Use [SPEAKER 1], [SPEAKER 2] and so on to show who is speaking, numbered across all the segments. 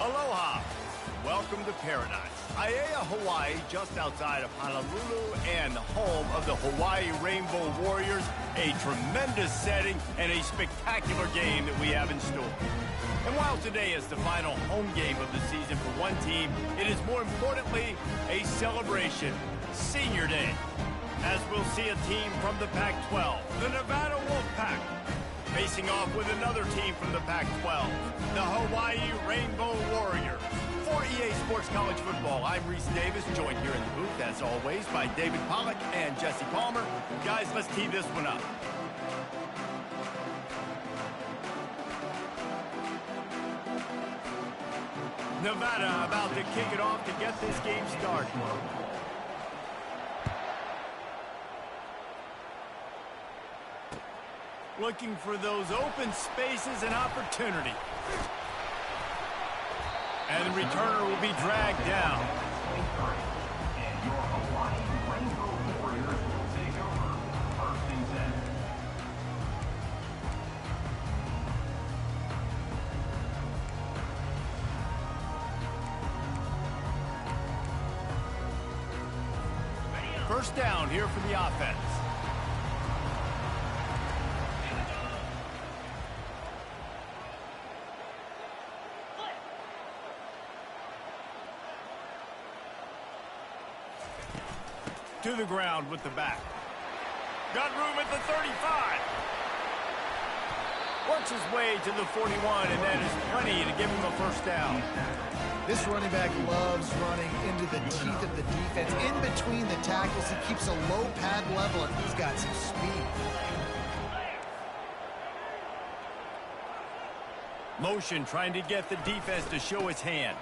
[SPEAKER 1] Aloha. Welcome to paradise. Aiea, Hawaii, just outside of Honolulu and the home of the Hawaii Rainbow Warriors. A tremendous setting and a spectacular game that we have in store. And while today is the final home game of the season for one team, it is more importantly a celebration, Senior Day. As we'll see a team from the Pac-12, the Nevada Wolfpack, facing off with another team from the Pac-12, the Hawaii Rainbow Warriors. For EA Sports College Football, I'm Reese Davis, joined here in the booth, as always, by David Pollack and Jesse Palmer. Guys, let's tee this one up. Nevada about to kick it off to get this game started. Looking for those open spaces and opportunity. And the returner will be dragged down.
[SPEAKER 2] And your Hawaii Rainbow Warriors will take over 1st and 10.
[SPEAKER 1] First down here for the offense. To the ground with the back. Got room at the 35. Works his way to the 41, and that is plenty to give him a first down.
[SPEAKER 3] This running back loves running into the teeth of the defense. In between the tackles, he keeps a low pad level, and he's got some speed.
[SPEAKER 1] Motion trying to get the defense to show its hand.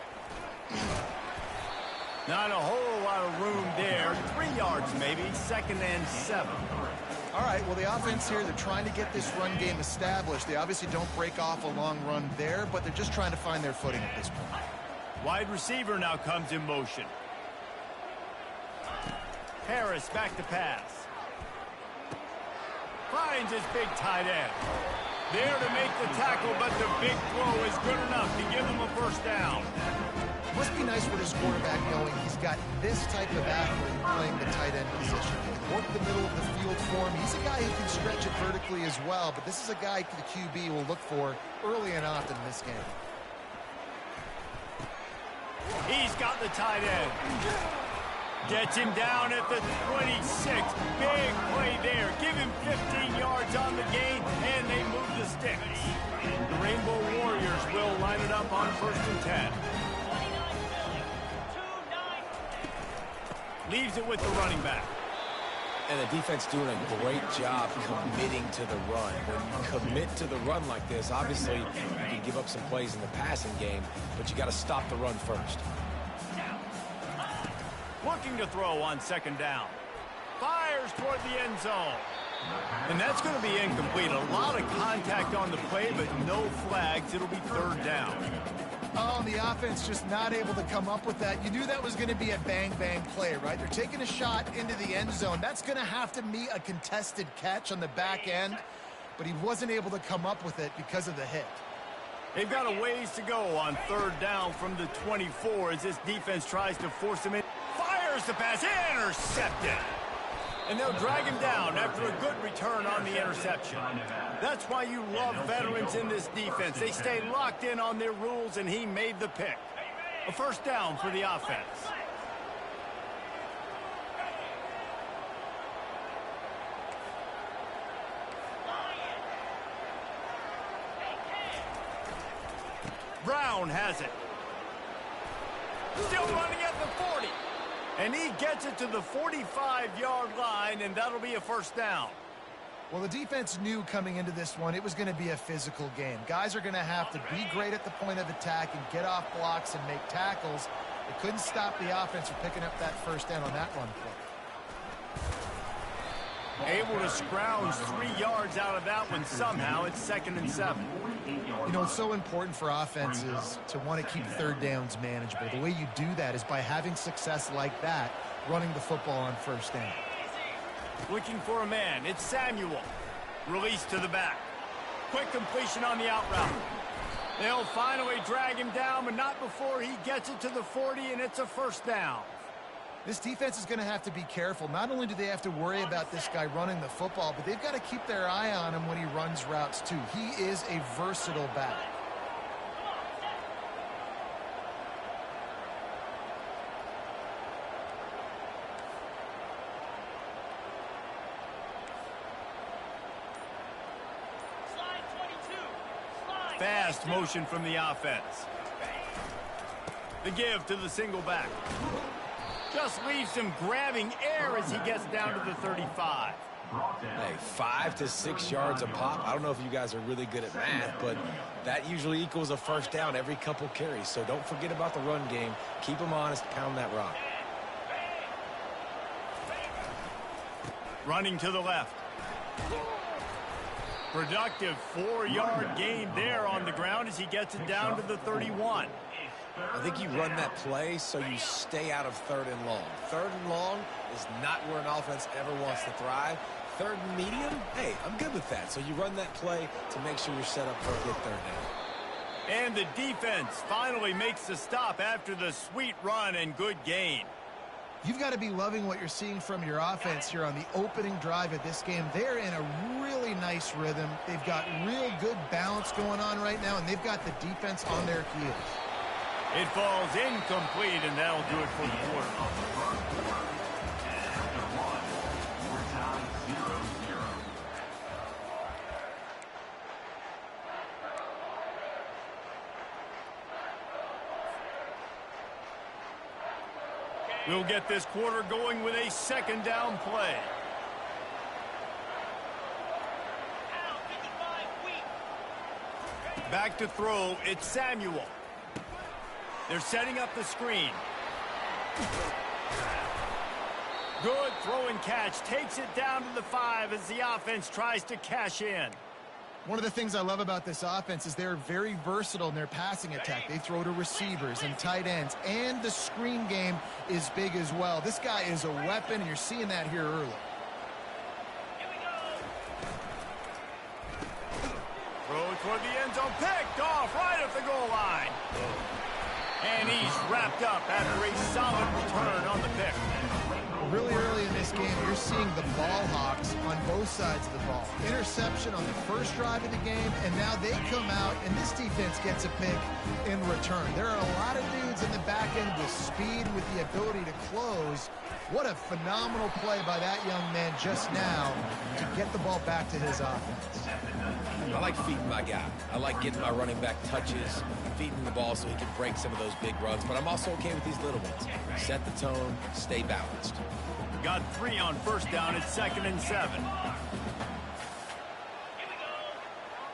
[SPEAKER 1] Not a whole lot of room there. 3 yards maybe, 2nd and 7.
[SPEAKER 3] All right, well, the offense here, they're trying to get this run game established. They obviously don't break off a long run there, but they're just trying to find their footing at this point.
[SPEAKER 1] Wide receiver now comes in motion. Harris back to pass. Finds his big tight end. There to make the tackle, but the big throw is good enough to give him a first down.
[SPEAKER 3] Must be nice with his quarterback knowing he's got this type of athlete playing the tight end position. He can work the middle of the field for him. He's a guy who can stretch it vertically as well, but this is a guy the QB will look for early and often in this game.
[SPEAKER 1] He's got the tight end. Gets him down at the 26. Big play there. Give him 15 yards on the gain, and they move the sticks. The Rainbow Warriors will line it up on 1st and 10. Leaves it with the running back.
[SPEAKER 4] And the defense doing a great job committing to the run. When you commit to the run like this, obviously you can give up some plays in the passing game, but you got to stop the run first.
[SPEAKER 1] Looking to throw on 2nd down. Fires toward the end zone. And that's going to be incomplete. A lot of contact on the play, but no flags. It'll be 3rd down.
[SPEAKER 3] Oh, the offense just not able to come up with that. You knew that was going to be a bang-bang play, right? They're taking a shot into the end zone. That's going to have to be a contested catch on the back end, but he wasn't able to come up with it because of the hit.
[SPEAKER 1] They've got a ways to go on 3rd down from the 24 as this defense tries to force him in. Fires the pass, intercepted. And they'll drag him down after a good return on the interception. That's why you love veterans in this defense. They stay locked in on their rules, and he made the pick. A first down for the offense. Brown has it. Still running at the 40. And he gets it to the 45-yard line, and that'll be a first down.
[SPEAKER 3] Well, the defense knew coming into this one it was going to be a physical game. Guys are going to have to be great at the point of attack and get off blocks and make tackles. They couldn't stop the offense from picking up that first down on that run play.
[SPEAKER 1] Able to scrounge 3 yards out of that one somehow. It's 2nd and 7.
[SPEAKER 3] You know, it's so important for offenses to want to keep 3rd downs manageable. The way you do that is by having success like that, running the football on 1st down.
[SPEAKER 1] Looking for a man. It's Samuel. Release to the back. Quick completion on the out route. They'll finally drag him down, but not before he gets it to the 40, and it's a first down.
[SPEAKER 3] This defense is going to have to be careful. Not only do they have to worry about this guy running the football, but they've got to keep their eye on him when he runs routes, too. He is a versatile back.
[SPEAKER 1] Fast motion from the offense. The give to the single back. Just leaves him grabbing air as he gets down to the 35.
[SPEAKER 4] Hey, 5 to 6 yards a pop. I don't know if you guys are really good at math, but that usually equals a first down every couple carries. So don't forget about the run game. Keep them honest. Pound that rock.
[SPEAKER 1] Running to the left. Productive 4-yard gain there on the ground as he gets it down to the 31.
[SPEAKER 4] I think you run that play so you stay out of 3rd and long. 3rd and long is not where an offense ever wants to thrive. 3rd and medium, hey, I'm good with that. So you run that play to make sure you're set up for a good 3rd down.
[SPEAKER 1] And the defense finally makes the stop after the sweet run and good gain.
[SPEAKER 3] You've got to be loving what you're seeing from your offense here on the opening drive of this game. They're in a really nice rhythm. They've got real good balance going on right now, and they've got the defense on their heels.
[SPEAKER 1] It falls incomplete, and that'll do it for the quarter. We'll get this quarter going with a second down play. Back to throw, it's Samuel. They're setting up the screen. Good throw and catch. Takes it down to the 5 as the offense tries to cash in.
[SPEAKER 3] One of the things I love about this offense is they're very versatile in their passing attack. They throw to receivers and tight ends, and the screen game is big as well. This guy is a weapon, and you're seeing that here early.
[SPEAKER 1] Throw toward the end zone, picked off right at the goal line. And he's wrapped up after a solid return on the pick.
[SPEAKER 3] Really early in this game, you're seeing the ball hawks on both sides of the ball. Interception on the first drive of the game, and now they come out, and this defense gets a pick in return. There are a lot of dudes in the back end with speed, with the ability to close. What a phenomenal play by that young man just now to get the ball back to his offense.
[SPEAKER 4] I like feeding my guy. I like getting my running back touches, feeding the ball so he can break some of those big runs. But I'm also okay with these little ones. Set the tone, stay balanced.
[SPEAKER 1] Got 3 on first down at 2nd and 7.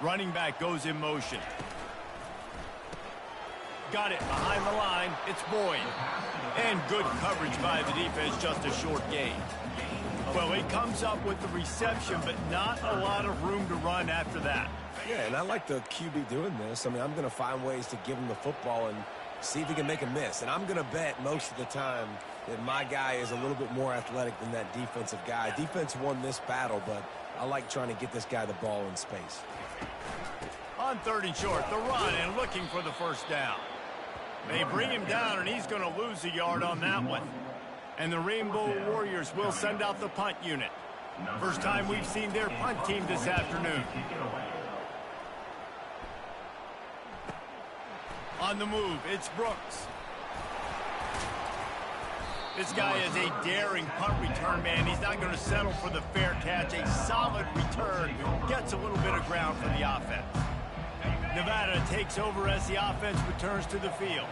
[SPEAKER 1] Running back goes in motion. Got it behind the line. It's Boyd. And good coverage by the defense, just a short gain. Well, he comes up with the reception, but not a lot of room to run after that.
[SPEAKER 4] Yeah, and I like the QB doing this. I mean, I'm going to find ways to give him the football and see if he can make a miss. And I'm going to bet most of the time that my guy is a little bit more athletic than that defensive guy. Defense won this battle, but I like trying to get this guy the ball in space.
[SPEAKER 1] On 3rd and short, the run and looking for the first down. They bring him down, and he's going to lose a yard on that one. And the Rainbow Warriors will send out the punt unit. First time we've seen their punt team this afternoon. On the move, it's Brooks. This guy is a daring punt return man. He's not going to settle for the fair catch. A solid return. Gets a little bit of ground for the offense. Nevada takes over as the offense returns to the field.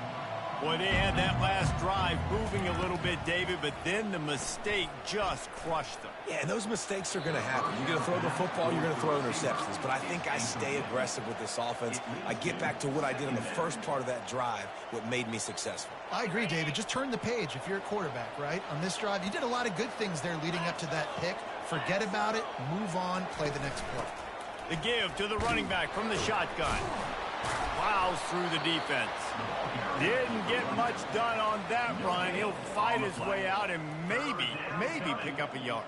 [SPEAKER 1] Boy, they had that last drive moving a little bit, David, but then the mistake just crushed them.
[SPEAKER 4] Yeah, and those mistakes are going to happen. You're going to throw the football, you're going to throw interceptions. But I think I stay aggressive with this offense. I get back to what I did in the first part of that drive, what made me successful.
[SPEAKER 3] I agree, David. Just turn the page if you're a quarterback, right? On this drive, you did a lot of good things there leading up to that pick. Forget about it, move on, play the next play.
[SPEAKER 1] The give to the running back from the shotgun. Plows through the defense. Didn't get much done on that run. He'll fight his way out and maybe pick up a yard.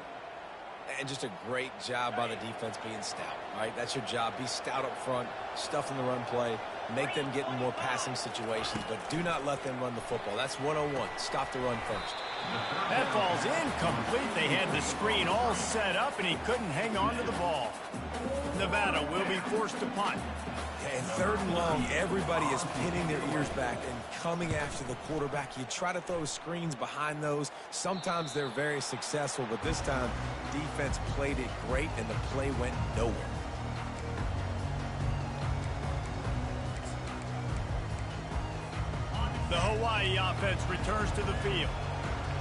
[SPEAKER 4] And just a great job by the defense being stout, right? That's your job. Be stout up front, stuff in the run play, make them get in more passing situations, but do not let them run the football. That's 101. Stop the run first.
[SPEAKER 1] That ball's incomplete. They had the screen all set up, and he couldn't hang on to the ball. Nevada will be forced to punt.
[SPEAKER 4] And third and long, everybody is pinning their ears back and coming after the quarterback. You try to throw screens behind those. Sometimes they're very successful, but this time, defense played it great, and the play went nowhere.
[SPEAKER 1] The Hawaii offense returns to the field.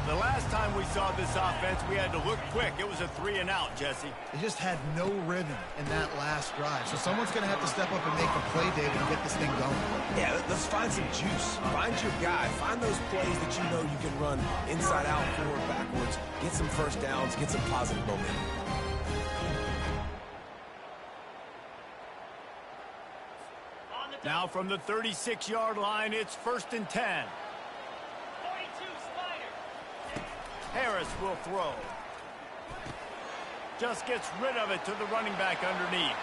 [SPEAKER 1] The last time we saw this offense, we had to look quick. It was a 3-and-out, Jesse.
[SPEAKER 3] They just had no rhythm in that last drive. So someone's going to have to step up and make a play, David, and get this thing going.
[SPEAKER 4] Yeah, let's find some juice. Find your guy. Find those plays that you know you can run inside out, forward, backwards. Get some first downs. Get some positive momentum.
[SPEAKER 1] Now from the 36-yard line, it's 1st and 10. Harris will throw. Just gets rid of it to the running back underneath.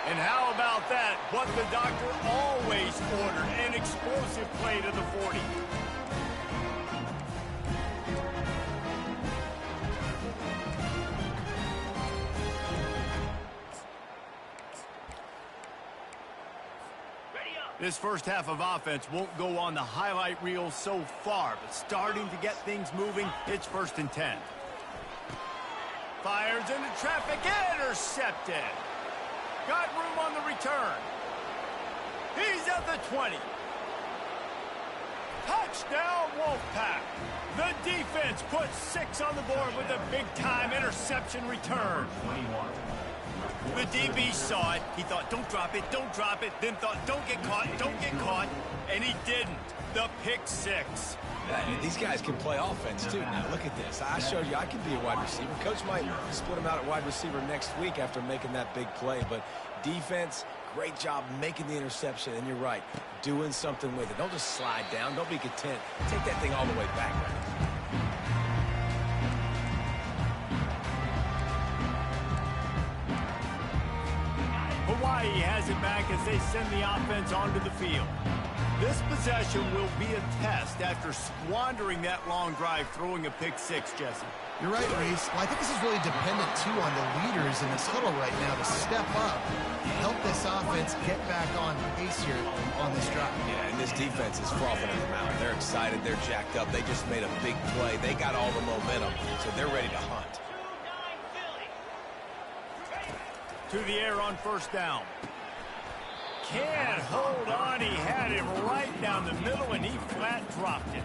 [SPEAKER 1] And how about that? What the doctor always ordered, an explosive play to the 40. This first half of offense won't go on the highlight reel so far, but starting to get things moving, it's 1st and 10. Fires into traffic, intercepted. Got room on the return. He's at the 20. Touchdown, Wolfpack. The defense puts 6 on the board with a big-time interception return. The DB saw it. He thought, don't drop it, then thought, don't get caught, and he didn't. The pick 6.
[SPEAKER 4] These guys can play offense, too. Now, look at this. I showed you I can be a wide receiver. Coach might split him out at wide receiver next week after making that big play, but defense, great job making the interception, and you're right, doing something with it. Don't just slide down. Don't be content. Take that thing all the way back, right?
[SPEAKER 1] Hawaii has it back as they send the offense onto the field. This possession will be a test after squandering that long drive, throwing a pick 6, Jesse.
[SPEAKER 3] You're right, Reese. Well, I think this is really dependent, too, on the leaders in this huddle right now to step up and help this offense get back on pace here on this drive.
[SPEAKER 4] Yeah, and this defense is frothing at the mouth. They're excited. They're jacked up. They just made a big play. They got all the momentum, so they're ready to hunt.
[SPEAKER 1] To the air on 1st down. Can't hold on. He had him right down the middle, and he flat dropped it.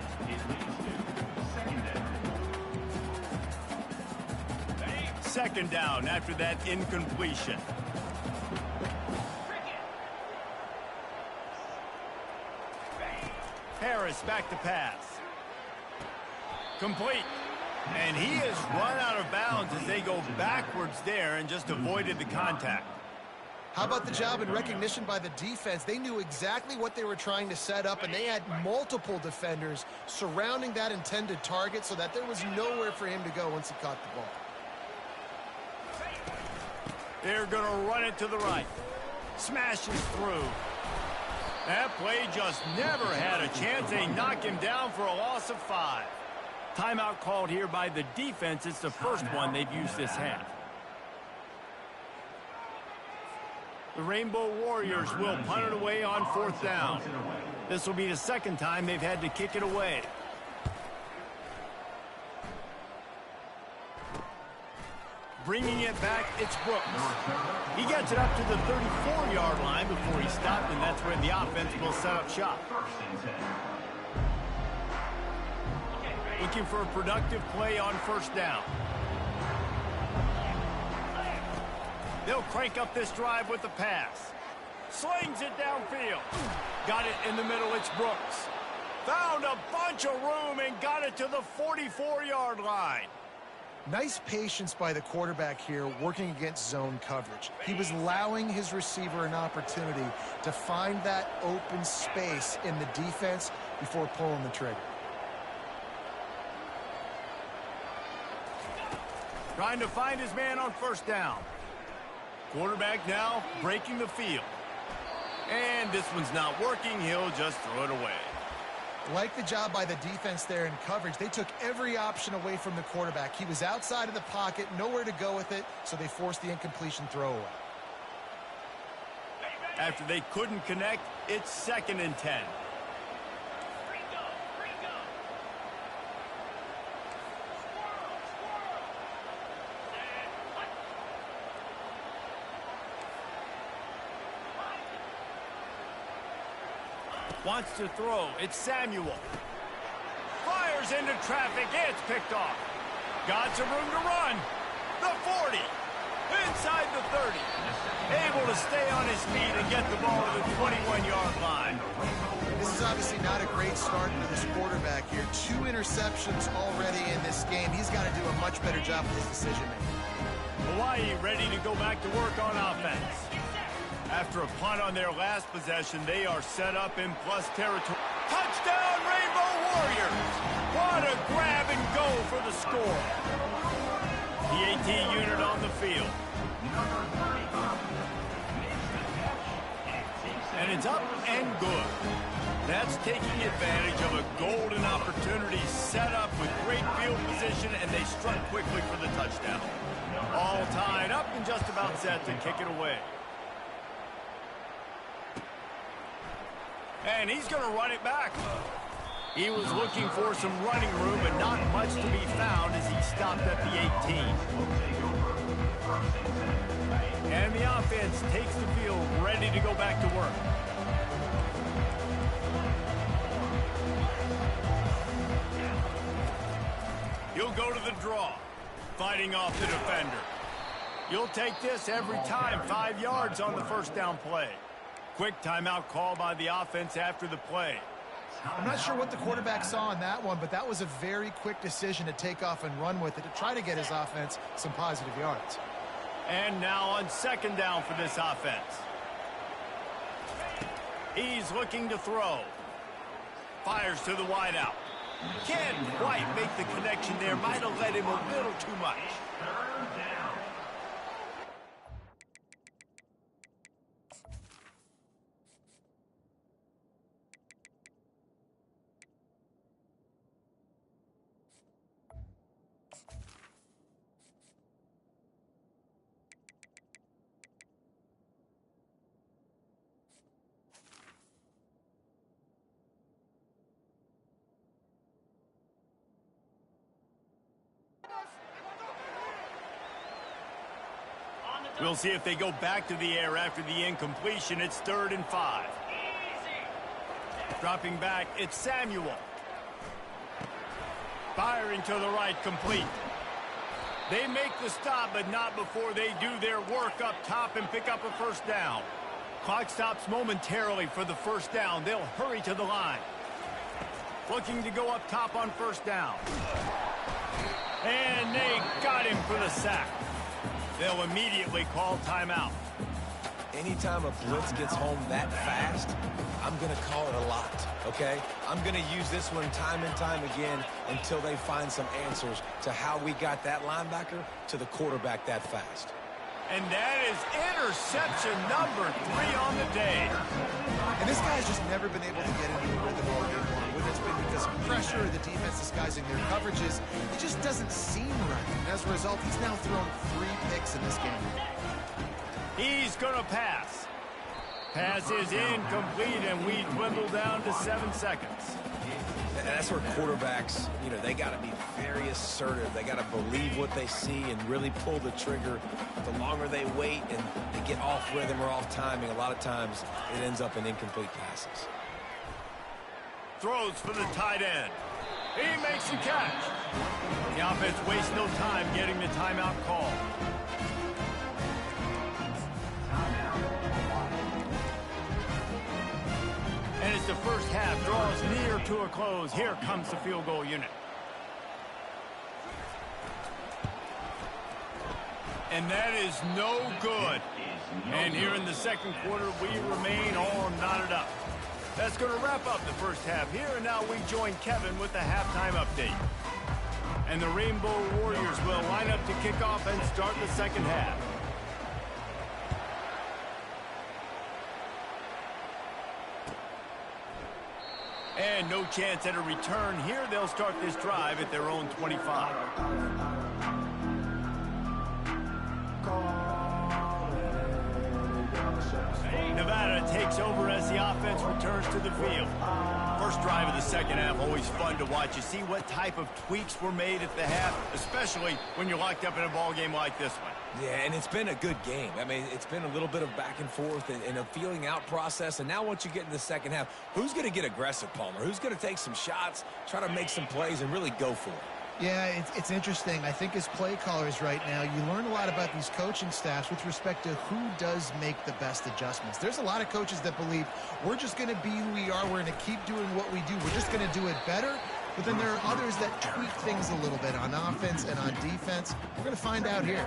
[SPEAKER 1] 2nd down after that incompletion. Harris back to pass. Complete. And he has run out of bounds as they go backwards there and just avoided the contact.
[SPEAKER 3] How about the job and recognition by the defense? They knew exactly what they were trying to set up, and they had multiple defenders surrounding that intended target so that there was nowhere for him to go once he caught the ball.
[SPEAKER 1] They're going to run it to the right. Smashes through. That play just never had a chance. They knock him down for a loss of 5. Timeout called here by the defense. It's the first one they've used this half. The Rainbow Warriors will punt it away on 4th down. This will be the 2nd time they've had to kick it away. Bringing it back, it's Brooks. He gets it up to the 34-yard line before he stopped, and that's where the offense will set up shop. Looking for a productive play on 1st down. They'll crank up this drive with the pass. Slings it downfield. Got it in the middle, it's Brooks. Found a bunch of room and got it to the 44-yard line.
[SPEAKER 3] Nice patience by the quarterback here working against zone coverage. He was allowing his receiver an opportunity to find that open space in the defense before pulling the trigger.
[SPEAKER 1] Trying to find his man on first down. Quarterback now breaking the field. And this one's not working. He'll just throw it away.
[SPEAKER 3] Like the job by the defense there in coverage. They took every option away from the quarterback. He was outside of the pocket, nowhere to go with it, so they forced the incompletion throwaway.
[SPEAKER 1] After they couldn't connect, it's 2nd and 10. Wants to throw. It's Samuel. Fires into traffic. It's picked off. Got some room to run. The 40. Inside the 30. Able to stay on his feet and get the ball to the 21-yard line.
[SPEAKER 3] This is obviously not a great start for this quarterback here. 2 interceptions already in this game. He's got to do a much better job with his decision-making.
[SPEAKER 1] Hawaii ready to go back to work on offense. After a punt on their last possession, they are set up in plus territory. Touchdown, Rainbow Warriors! What a grab and go for the score. The AT unit on the field. And it's up and good. That's taking advantage of a golden opportunity set up with great field position, and they struck quickly for the touchdown. All tied up and just about set to kick it away. And he's going to run it back. He was looking for some running room, but not much to be found as he stopped at the 18. And the offense takes the field, ready to go back to work. He'll go to the draw, fighting off the defender. You'll take this every time. 5 yards on the first down play. Quick timeout call by the offense after the play.
[SPEAKER 3] I'm not sure what the quarterback saw in that one, but that was a very quick decision to take off and run with it to try to get his offense some positive yards.
[SPEAKER 1] And now on 2nd down for this offense. He's looking to throw. Fires to the wideout. Can't quite make the connection there. Might have led him a little too much. We'll see if they go back to the air after the incompletion. It's 3rd and 5. Dropping back, it's Samuel. Firing to the right, complete. They make the stop, but not before they do their work up top and pick up a first down. Clock stops momentarily for the first down. They'll hurry to the line. Looking to go up top on first down. And they got him for the sack. They'll immediately call timeout.
[SPEAKER 4] Anytime a blitz gets home that fast, I'm going to call it a lot, okay? I'm going to use this one time and time again until they find some answers to how we got that linebacker to the quarterback that fast.
[SPEAKER 1] And that is interception number 3 on the day.
[SPEAKER 3] And this guy's just never been able to get into the rhythm all game long. Whether it's been because of pressure or the defense disguising their coverages, it just doesn't seem right. And as a result, he's now thrown 3 picks in this game.
[SPEAKER 1] He's going to pass. Pass is incomplete, and we dwindle down to 7 seconds.
[SPEAKER 4] And that's where quarterbacks, they got to be very assertive. They got to believe what they see and really pull the trigger. The longer they wait and they get off rhythm or off timing, a lot of times it ends up in incomplete passes.
[SPEAKER 1] Throws for the tight end. He makes the catch. The offense wastes no time getting the timeout call. And as the first half draws near to a close, here comes the field goal unit. And that is no good. And here in the second quarter, we remain all knotted up. That's going to wrap up the first half here, and now we join Kevin with the halftime update. And the Rainbow Warriors will line up to kick off and start the second half. And no chance at a return here. They'll start this drive at their own 25. Nevada takes over as the offense returns to the field. First drive of the second half, always fun to watch. You see what type of tweaks were made at the half, especially when you're locked up in a ball game like this one.
[SPEAKER 4] Yeah, and it's been a good game. I mean, it's been a little bit of back and forth and a feeling out process. And now once you get in the second half, who's going to get aggressive, Palmer? Who's going to take some shots, try to make some plays, and really go for it?
[SPEAKER 3] Yeah, it's interesting. I think as play callers right now, you learn a lot about these coaching staffs with respect to who does make the best adjustments. There's a lot of coaches that believe we're just going to be who we are. We're going to keep doing what we do. We're just going to do it better. But then there are others that tweak things a little bit on offense and on defense. We're going to find out here.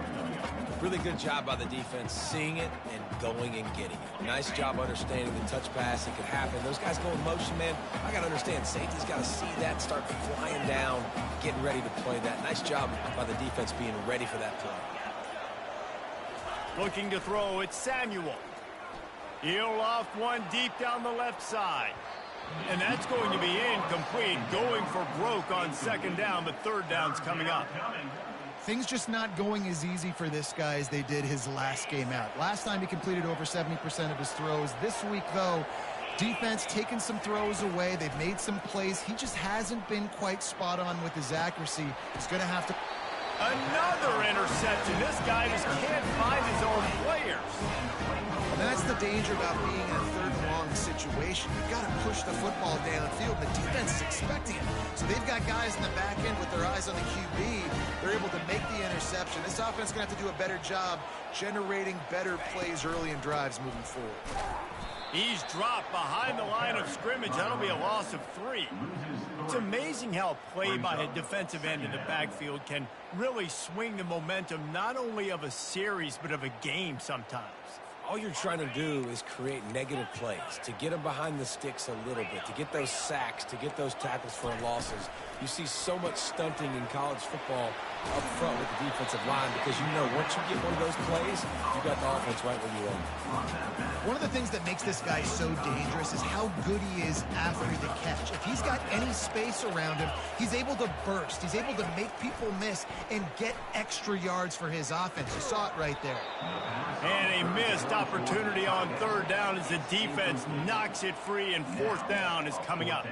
[SPEAKER 4] Really good job by the defense, seeing it and going and getting it. Nice job understanding the touch pass. It could happen. Those guys go in motion, man. I got to understand, safety's got to see that, start flying down, getting ready to play that. Nice job by the defense being ready for that play.
[SPEAKER 1] Looking to throw, it's Samuel. He'll loft one deep down the left side. And that's going to be incomplete, going for broke on second down, but third down's coming up.
[SPEAKER 3] Things just not going as easy for this guy as they did his last game out. Last time he completed over 70% of his throws. This week, though, defense taking some throws away. They've made some plays. He just hasn't been quite spot on with his accuracy. He's going to have to...
[SPEAKER 1] Another interception. This guy just can't find his own players.
[SPEAKER 3] And that's the danger about being in a third and long situation. You've got to push the football downfield. The defense is expecting it. So they've got guys in the back end with their eyes on the QB. They're able to make the interception. This offense is going to have to do a better job generating better plays early in drives moving forward.
[SPEAKER 1] He's dropped behind the line of scrimmage. That'll be a loss of 3. It's amazing how play by a defensive end in the backfield can really swing the momentum not only of a series but of a game sometimes.
[SPEAKER 4] All you're trying to do is create negative plays, to get them behind the sticks a little bit, to get those sacks, to get those tackles for losses. You see so much stunting in college football up front with the defensive line because you know once you get one of those plays, you got the offense right where you want it.
[SPEAKER 3] One of the things that makes this guy so dangerous is how good he is after the catch. If he's got any space around him, he's able to burst. He's able to make people miss and get extra yards for his offense. You saw it right there.
[SPEAKER 1] And a missed opportunity on third down as the defense knocks it free, and fourth down is coming up.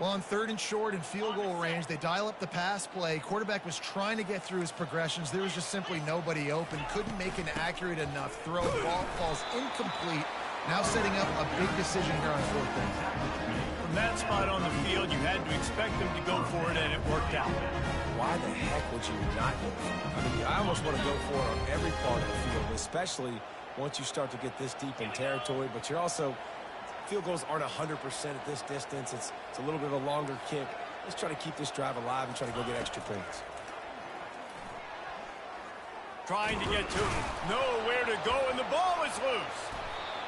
[SPEAKER 3] Well, on third and short and field goal range, they dial up the pass play. Quarterback was trying to get through his progressions. There was just simply nobody open. Couldn't make an accurate enough throw. Ball falls incomplete. Now setting up a big decision here on fourth down.
[SPEAKER 1] From that spot on the field, you had to expect them to go for it, and it worked out.
[SPEAKER 4] Why the heck would you not go for it? I mean, I almost want to go for it on every part of the field, especially once you start to get this deep in territory. But you're also... Field goals aren't 100% at this distance. It's a little bit of a longer kick. Let's try to keep this drive alive and try to go get extra points.
[SPEAKER 1] Trying to get to him. Nowhere to go, and the ball is loose.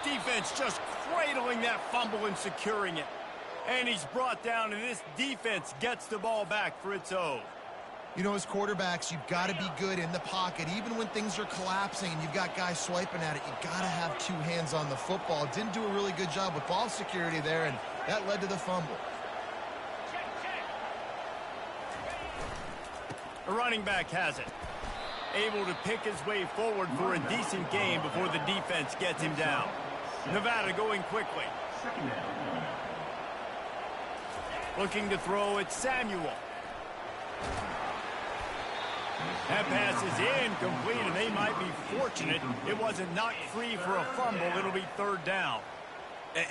[SPEAKER 1] Defense just cradling that fumble and securing it. And he's brought down, and this defense gets the ball back for its own.
[SPEAKER 3] You know, as quarterbacks, you've got to be good in the pocket. Even when things are collapsing and you've got guys swiping at it, you've got to have 2 hands on the football. Didn't do a really good job with ball security there, and that led to the fumble.
[SPEAKER 1] The running back has it. Able to pick his way forward for a decent game before the defense gets him down. Nevada going quickly. Looking to throw, it's Samuel. That pass is incomplete, and they might be fortunate it wasn't knocked free for a fumble. It'll be third down.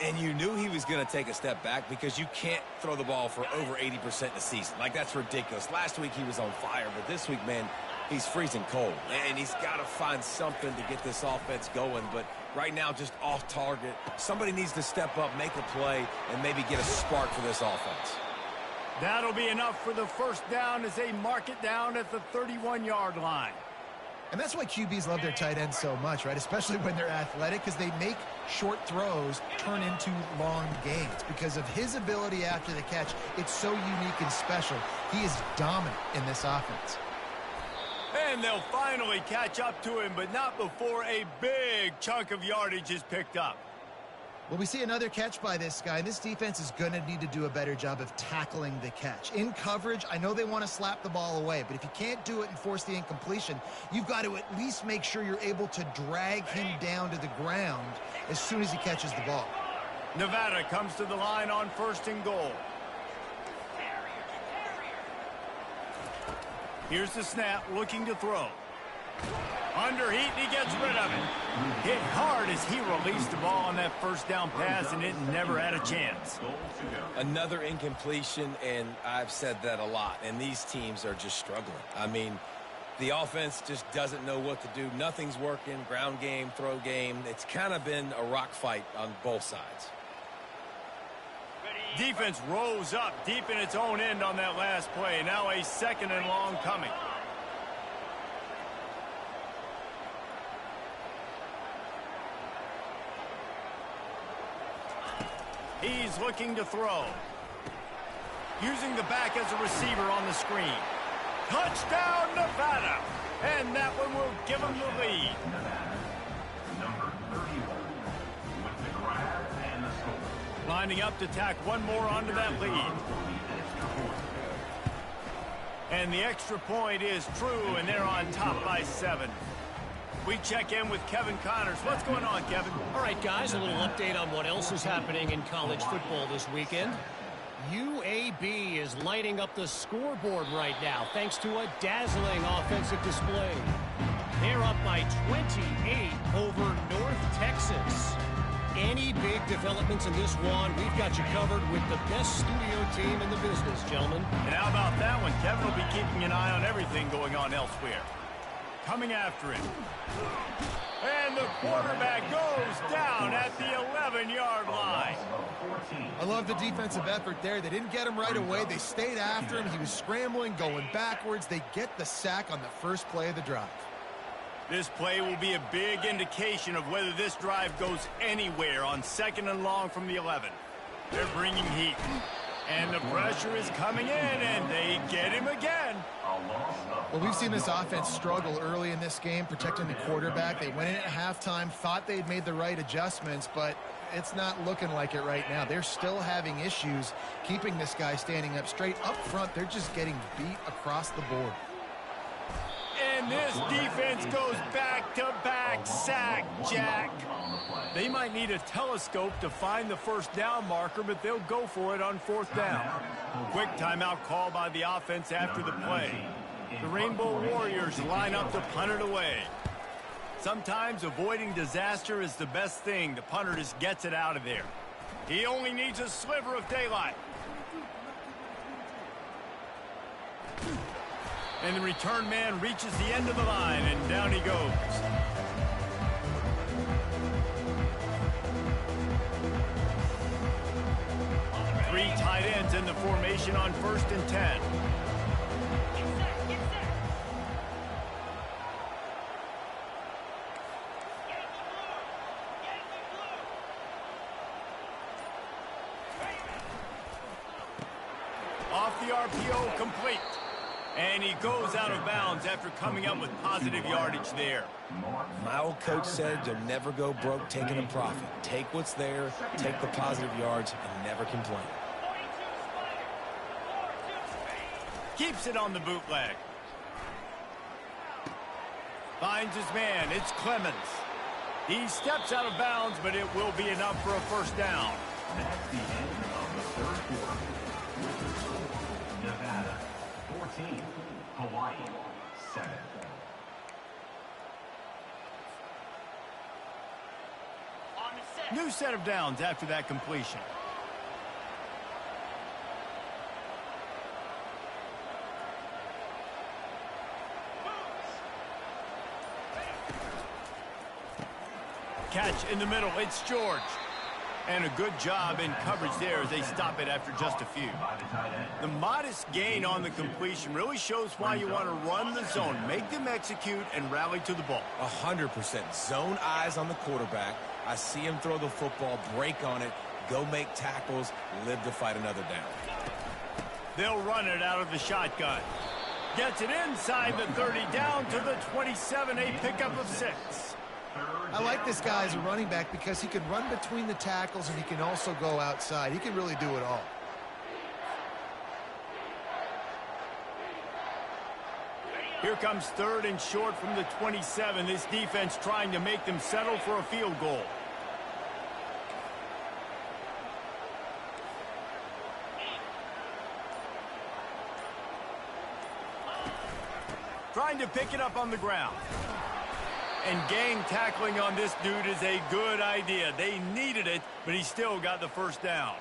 [SPEAKER 4] And you knew he was going to take a step back because you can't throw the ball for over 80% in a season. Like, that's ridiculous. Last week he was on fire, but this week, man, he's freezing cold. And he's got to find something to get this offense going. But right now, just off target. Somebody needs to step up, make a play, and maybe get a spark for this offense.
[SPEAKER 1] That'll be enough for the first down as they mark it down at the 31-yard line.
[SPEAKER 3] And that's why QBs love their tight ends so much, right? Especially when they're athletic, because they make short throws turn into long gains. Because of his ability after the catch, it's so unique and special. He is dominant in this offense.
[SPEAKER 1] And they'll finally catch up to him, but not before a big chunk of yardage is picked up.
[SPEAKER 3] Well, we see another catch by this guy. This defense is going to need to do a better job of tackling the catch. In coverage, I know they want to slap the ball away, but if you can't do it and force the incompletion, you've got to at least make sure you're able to drag him down to the ground as soon as he catches the ball.
[SPEAKER 1] Nevada comes to the line on 1st and goal. Here's the snap, looking to throw. Under heat, and he gets rid of it. Hit hard as he released the ball on that 1st down pass, and it never had a chance.
[SPEAKER 4] Another incompletion, and I've said that a lot, and these teams are just struggling. I mean, the offense just doesn't know what to do. Nothing's working, ground game, throw game. It's kind of been a rock fight on both sides.
[SPEAKER 1] Defense rose up deep in its own end on that last play. Now a 2nd and long coming. He's looking to throw. Using the back as a receiver on the screen. Touchdown, Nevada! And that one will give him the lead.
[SPEAKER 2] Number 31 with the grab and the score.
[SPEAKER 1] Lining up to tack one more onto that lead. And the extra point is true, and they're on top by 7. We check in with Kevin Connors. What's going on, Kevin?
[SPEAKER 5] All right, guys, a little update on what else is happening in college football this weekend. UAB is lighting up the scoreboard right now thanks to a dazzling offensive display. They're up by 28 over North Texas. Any big developments in this one, we've got you covered with the best studio team in the business, gentlemen.
[SPEAKER 1] And how about that one? Kevin will be keeping an eye on everything going on elsewhere. Coming after him. And the quarterback goes down at the 11-yard line.
[SPEAKER 3] I love the defensive effort there. They didn't get him right away. They stayed after him. He was scrambling, going backwards. They get the sack on the first play of the drive.
[SPEAKER 1] This play will be a big indication of whether this drive goes anywhere on 2nd and long from the 11. They're bringing heat. And the pressure is coming in, and they get him again.
[SPEAKER 3] Well, we've seen this offense struggle early in this game, protecting the quarterback. They went in at halftime, thought they'd made the right adjustments, but it's not looking like it right now. They're still having issues keeping this guy standing up straight. Up front, they're just getting beat across the board.
[SPEAKER 1] And this defense goes back-to-back sack, Jack. They might need a telescope to find the 1st down marker, but they'll go for it on 4th down. Quick timeout call by the offense after the play. The Rainbow Warriors line up to punt it away. Sometimes avoiding disaster is the best thing. The punter just gets it out of there. He only needs a sliver of daylight. And the return man reaches the end of the line, and down he goes. Three tight ends in the formation on 1st and 10. Off the RPO, complete. And he goes out of bounds after coming up with positive yardage there.
[SPEAKER 4] My old coach said you'll never go broke taking a profit. Take what's there, take the positive yards, and never complain.
[SPEAKER 1] Keeps it on the bootleg. Finds his man. It's Clemens. He steps out of bounds, but it will be enough for a 1st down.
[SPEAKER 2] That's the end of the 3rd quarter. Nevada 14, Hawaii 7.
[SPEAKER 1] New set of downs after that completion. Catch in the middle. It's George. And a good job in coverage there as they stop it after just a few. The modest gain on the completion really shows why you want to run the zone. Make them execute and rally to the ball.
[SPEAKER 4] 100%. Zone eyes on the quarterback. I see him throw the football, break on it, go make tackles, live to fight another down.
[SPEAKER 1] They'll run it out of the shotgun. Gets it inside the 30, down to the 27, a pickup of 6.
[SPEAKER 3] I like this guy as a running back because he can run between the tackles and he can also go outside. He can really do it all.
[SPEAKER 1] Here comes 3rd and short from the 27. This defense trying to make them settle for a field goal. Trying to pick it up on the ground. And gang tackling on this dude is a good idea. They needed it, but he still got the first down.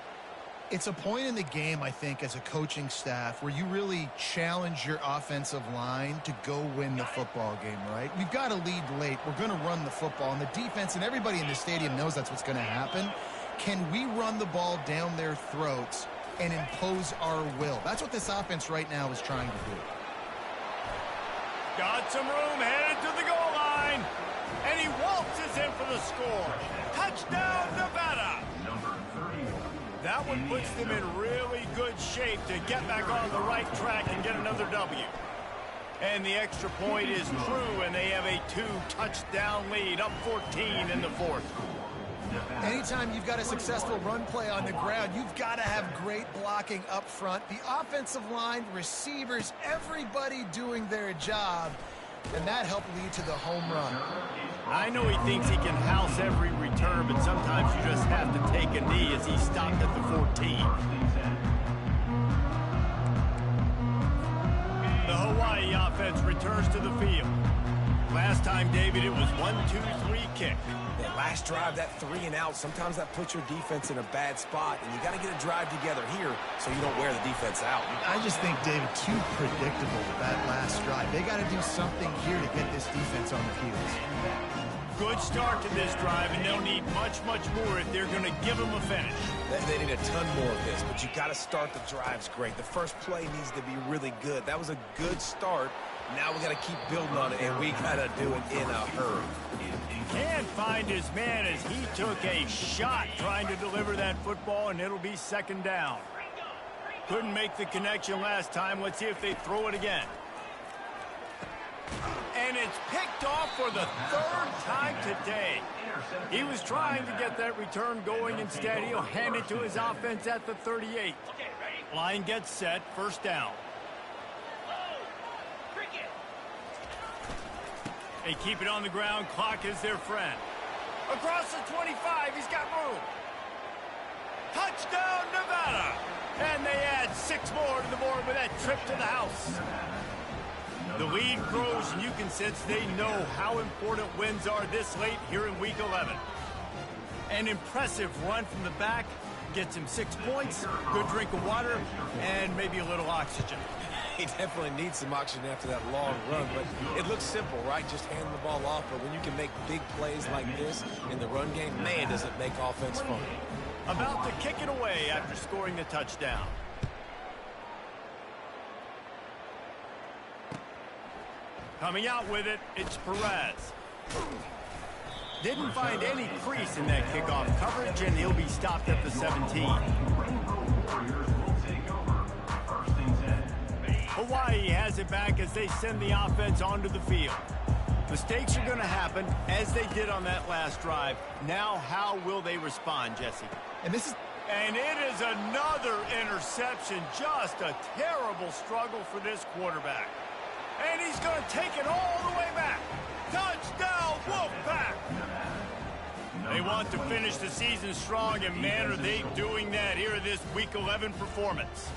[SPEAKER 3] It's a point in the game, I think, as a coaching staff where you really challenge your offensive line to go win the football game, right? We've got to lead late. We're going to run the football. And the defense and everybody in the stadium knows that's what's going to happen. Can we run the ball down their throats and impose our will? That's what this offense right now is trying to do.
[SPEAKER 1] Got some room, headed to the goal line. And he waltzes in for the score. Touchdown, Nevada. That one puts them in really good shape to get back on the right track and get another W. And the extra point is true, and they have a 2-touchdown lead, up 14 in the 4th.
[SPEAKER 3] Anytime you've got a successful run play on the ground, you've got to have great blocking up front. The offensive line, receivers, everybody doing their job, and that helped lead to the home run.
[SPEAKER 1] I know he thinks he can house every return, but sometimes you just have to take a knee as he stopped at the 14. The Hawaii offense returns to the field. Last time, David, it was 1-2-3 kick.
[SPEAKER 4] That last drive, that 3 and out, sometimes that puts your defense in a bad spot, and you got to get a drive together here so you don't wear the defense out.
[SPEAKER 3] I just think, David, too predictable with that last drive. They got to do something here to get this defense on the heels.
[SPEAKER 1] Good start to this drive, and they'll need much, much more if they're going to give them a finish.
[SPEAKER 4] They need a ton more of this, but you got to start the drives great. The first play needs to be really good. That was a good start. Now we got to keep building on it, and we got to do it in a hurry.
[SPEAKER 1] Can't find his man as he took a shot trying to deliver that football, and it'll be 2nd down. Couldn't make the connection last time. Let's see if they throw it again. And it's picked off for the 3rd time today. He was trying to get that return going. Instead, he'll hand it to his offense at the 38. Line gets set, 1st down. They keep it on the ground. Clock is their friend. Across the 25, he's got room. Touchdown, Nevada! And they add 6 more to the board with that trip to the house. The lead grows, and you can sense they know how important wins are this late here in Week 11. An impressive run from the back. Gets him 6 points, good drink of water, and maybe a little oxygen.
[SPEAKER 4] He definitely needs some oxygen after that long run, but it looks simple, right? Just hand the ball off, but when you can make big plays like this in the run game, man, does it make offense fun.
[SPEAKER 1] About to kick it away after scoring the touchdown. Coming out with it, it's Perez. Didn't find any crease in that kickoff coverage, and he'll be stopped at the 17. Hawaii has it back as they send the offense onto the field. Mistakes are going to happen, as they did on that last drive. Now, how will they respond, Jesse? And it is another interception. Just a terrible struggle for this quarterback. And he's going to take it all the way back. Touchdown, Wolfpack! They want to finish the season strong, and man, are they doing that here in this Week 11 performance.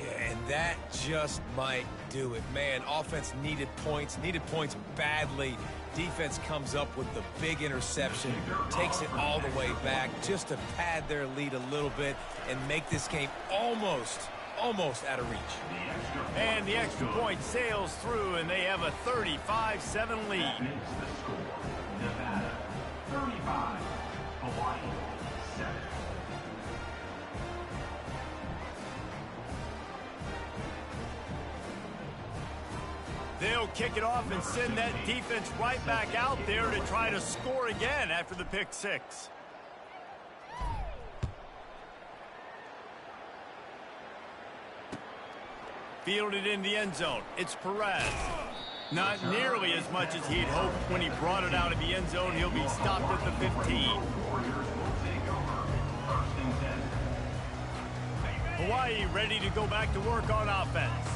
[SPEAKER 4] Yeah, and that just might do it. Man, offense needed points badly. Defense comes up with the big interception, takes it all the way back just to pad their lead a little bit and make this game almost out of reach.
[SPEAKER 1] And the extra point sails through, and they have a 35-7 lead.
[SPEAKER 2] Nevada 35, Hawaii 7.
[SPEAKER 1] They'll kick it off and send that defense right back out there to try to score again after the pick six. Fielded in the end zone. It's Perez. Not nearly as much as he'd hoped when he brought it out of the end zone. He'll be stopped at the 15. Hawaii ready to go back to work on offense.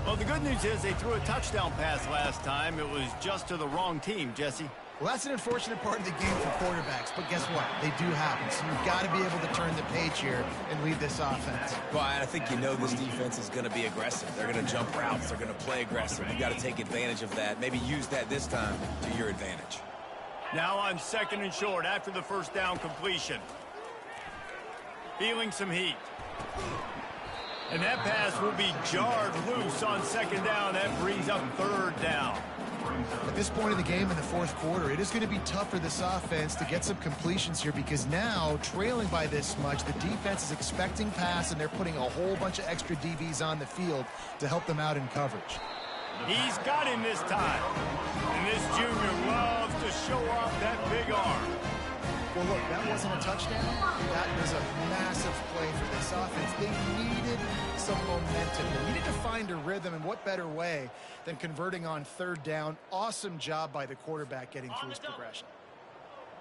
[SPEAKER 1] Well, the good news is they threw a touchdown pass last time. It was just to the wrong team, Jesse.
[SPEAKER 3] Well, that's an unfortunate part of the game for quarterbacks, but guess what? They do happen, so you've got to be able to turn the page here and lead this offense.
[SPEAKER 4] Well, I think you know this defense is going to be aggressive. They're going to jump routes. They're going to play aggressive. You've got to take advantage of that. Maybe use that this time to your advantage.
[SPEAKER 1] Now on 2nd and short after the first down completion. Feeling some heat. And that pass will be jarred loose on 2nd down. That brings up 3rd down.
[SPEAKER 3] At this point in the game in the 4th quarter, it is going to be tough for this offense to get some completions here because now, trailing by this much, the defense is expecting pass and they're putting a whole bunch of extra DBs on the field to help them out in coverage.
[SPEAKER 1] He's got him this time. And this junior loves to show off that big arm.
[SPEAKER 3] Well, look, that wasn't a touchdown. That was a massive play for this offense. They needed some momentum. They needed to find a rhythm, and what better way than converting on 3rd down. Awesome job by the quarterback getting through his progression.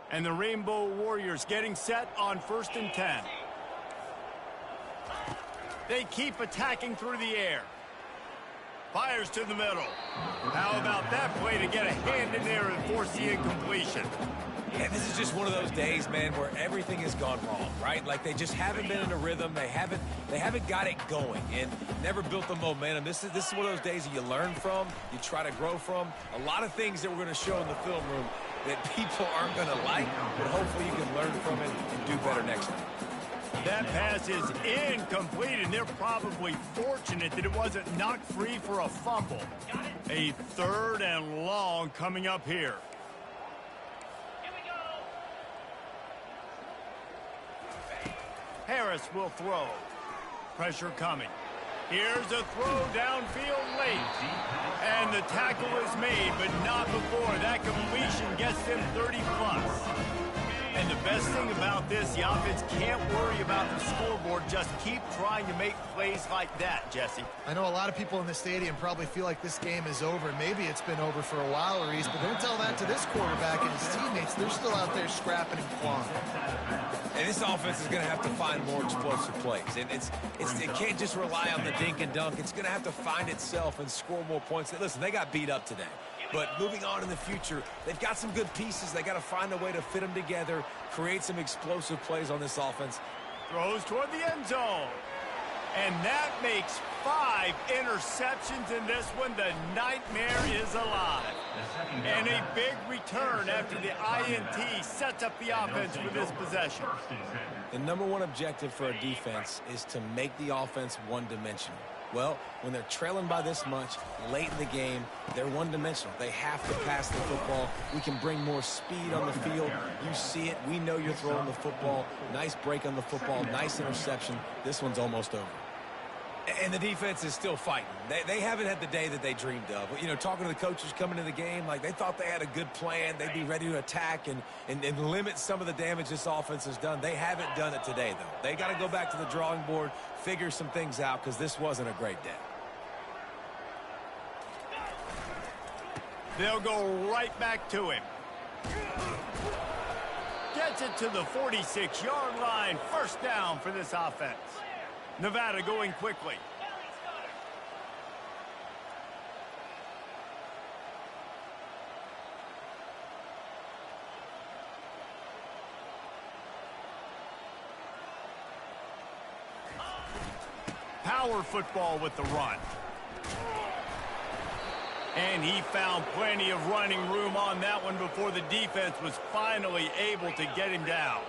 [SPEAKER 1] And the Rainbow Warriors getting set on 1st and 10. They keep attacking through the air. Fires to the middle. How about that play to get a hand in there and force the incompletion?
[SPEAKER 4] Yeah, this is just one of those days, man, where everything has gone wrong, right? Like they just haven't been in a rhythm. They haven't got it going and never built the momentum. This is one of those days that you learn from, you try to grow from. A lot of things that we're going to show in the film room that people aren't going to like, but hopefully you can learn from it and do better next time.
[SPEAKER 1] That pass is incomplete, and they're probably fortunate that it wasn't knocked free for a fumble. A 3rd and long coming up here. Harris will throw. Pressure coming. Here's a throw downfield late. And the tackle is made, but not before. That completion gets them 30+. And the best thing about this, the offense can't worry about the scoreboard. Just keep trying to make plays like that, Jesse.
[SPEAKER 3] I know a lot of people in the stadium probably feel like this game is over. Maybe it's been over for a while, Reese, but don't tell that to this quarterback and his teammates. They're still out there scrapping and clawing.
[SPEAKER 4] And this offense is going to have to find more explosive plays. And it can't just rely on the dink and dunk. It's going to have to find itself and score more points. Listen, they got beat up today. But moving on in the future, they've got some good pieces. They got to find a way to fit them together, create some explosive plays on this offense.
[SPEAKER 1] Throws toward the end zone. And that makes 5 interceptions in this one. The nightmare is alive. And a big return after the INT sets up the offense for this possession.
[SPEAKER 4] The number one objective for a defense is to make the offense one-dimensional. Well, when they're trailing by this much late in the game, they're one-dimensional. They have to pass the football. We can bring more speed on the field. You see it. We know you're throwing the football. Nice break on the football. Nice interception. This one's almost over. And the defense is still fighting. They haven't had the day that they dreamed of. You know, talking to the coaches coming into the game, like they thought they had a good plan. They'd be ready to attack and limit some of the damage this offense has done. They haven't done it today, though. They got to go back to the drawing board, figure some things out, because this wasn't a great day.
[SPEAKER 1] They'll go right back to him. Gets it to the 46-yard line. 1st down for this offense. Nevada going quickly. Power football with the run. And he found plenty of running room on that one before the defense was finally able to get him down.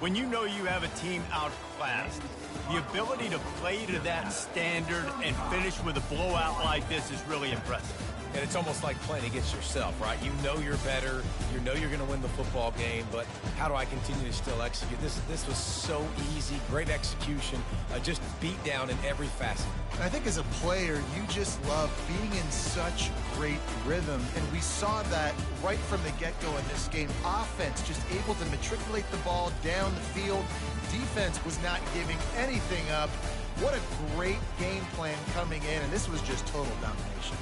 [SPEAKER 1] when you know you have a team outclassed. The ability to play to that standard and finish with a blowout like this is really impressive.
[SPEAKER 4] And it's almost like playing against yourself, right? You know you're better. You know you're going to win the football game, but how do I continue to still execute? This was so easy, great execution, just beat down in every facet.
[SPEAKER 3] I think as a player, you just love being in such great rhythm, and we saw that right from the get-go in this game. Offense just able to matriculate the ball down the field. Defense was not giving anything up. What a great game plan coming in, and this was just total domination.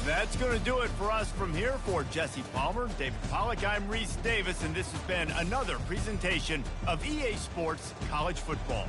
[SPEAKER 1] That's going to do it for us from here. For Jesse Palmer, David Pollack, I'm Reese Davis, and this has been another presentation of EA Sports College Football.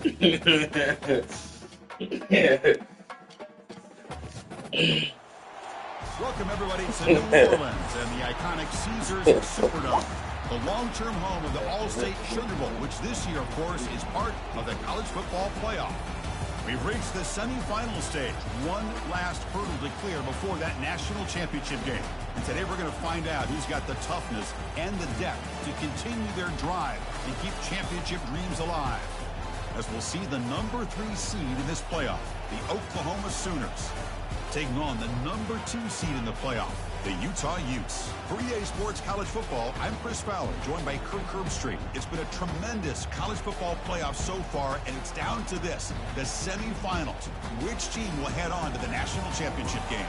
[SPEAKER 6] Welcome, everybody, to New Orleans and the iconic Caesars Superdome, the long-term home of the All-State Sugar Bowl, which this year, of course, is part of the college football playoff. We've reached the semifinal stage, one last hurdle to clear before that national championship game. And today we're going to find out who's got the toughness and the depth to continue their drive and keep championship dreams alive. As we'll see the number 3 seed in this playoff, the Oklahoma Sooners, taking on the number 2 seed in the playoff, the Utah Utes. For EA Sports College Football, I'm Chris Fowler, joined by Kirk Herbstreit. It's been a tremendous college football playoff so far, and it's down to this, the semifinals. Which team will head on to the national championship game?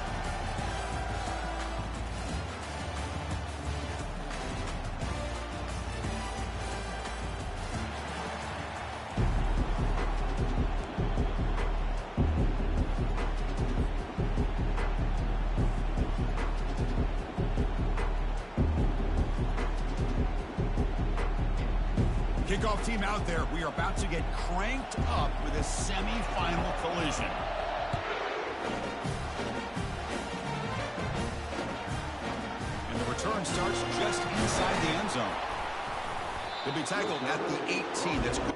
[SPEAKER 6] Kickoff team out there. We are about to get cranked up with a semi-final collision. And the return starts just inside the end zone. He'll be tackled at the 18. That's good.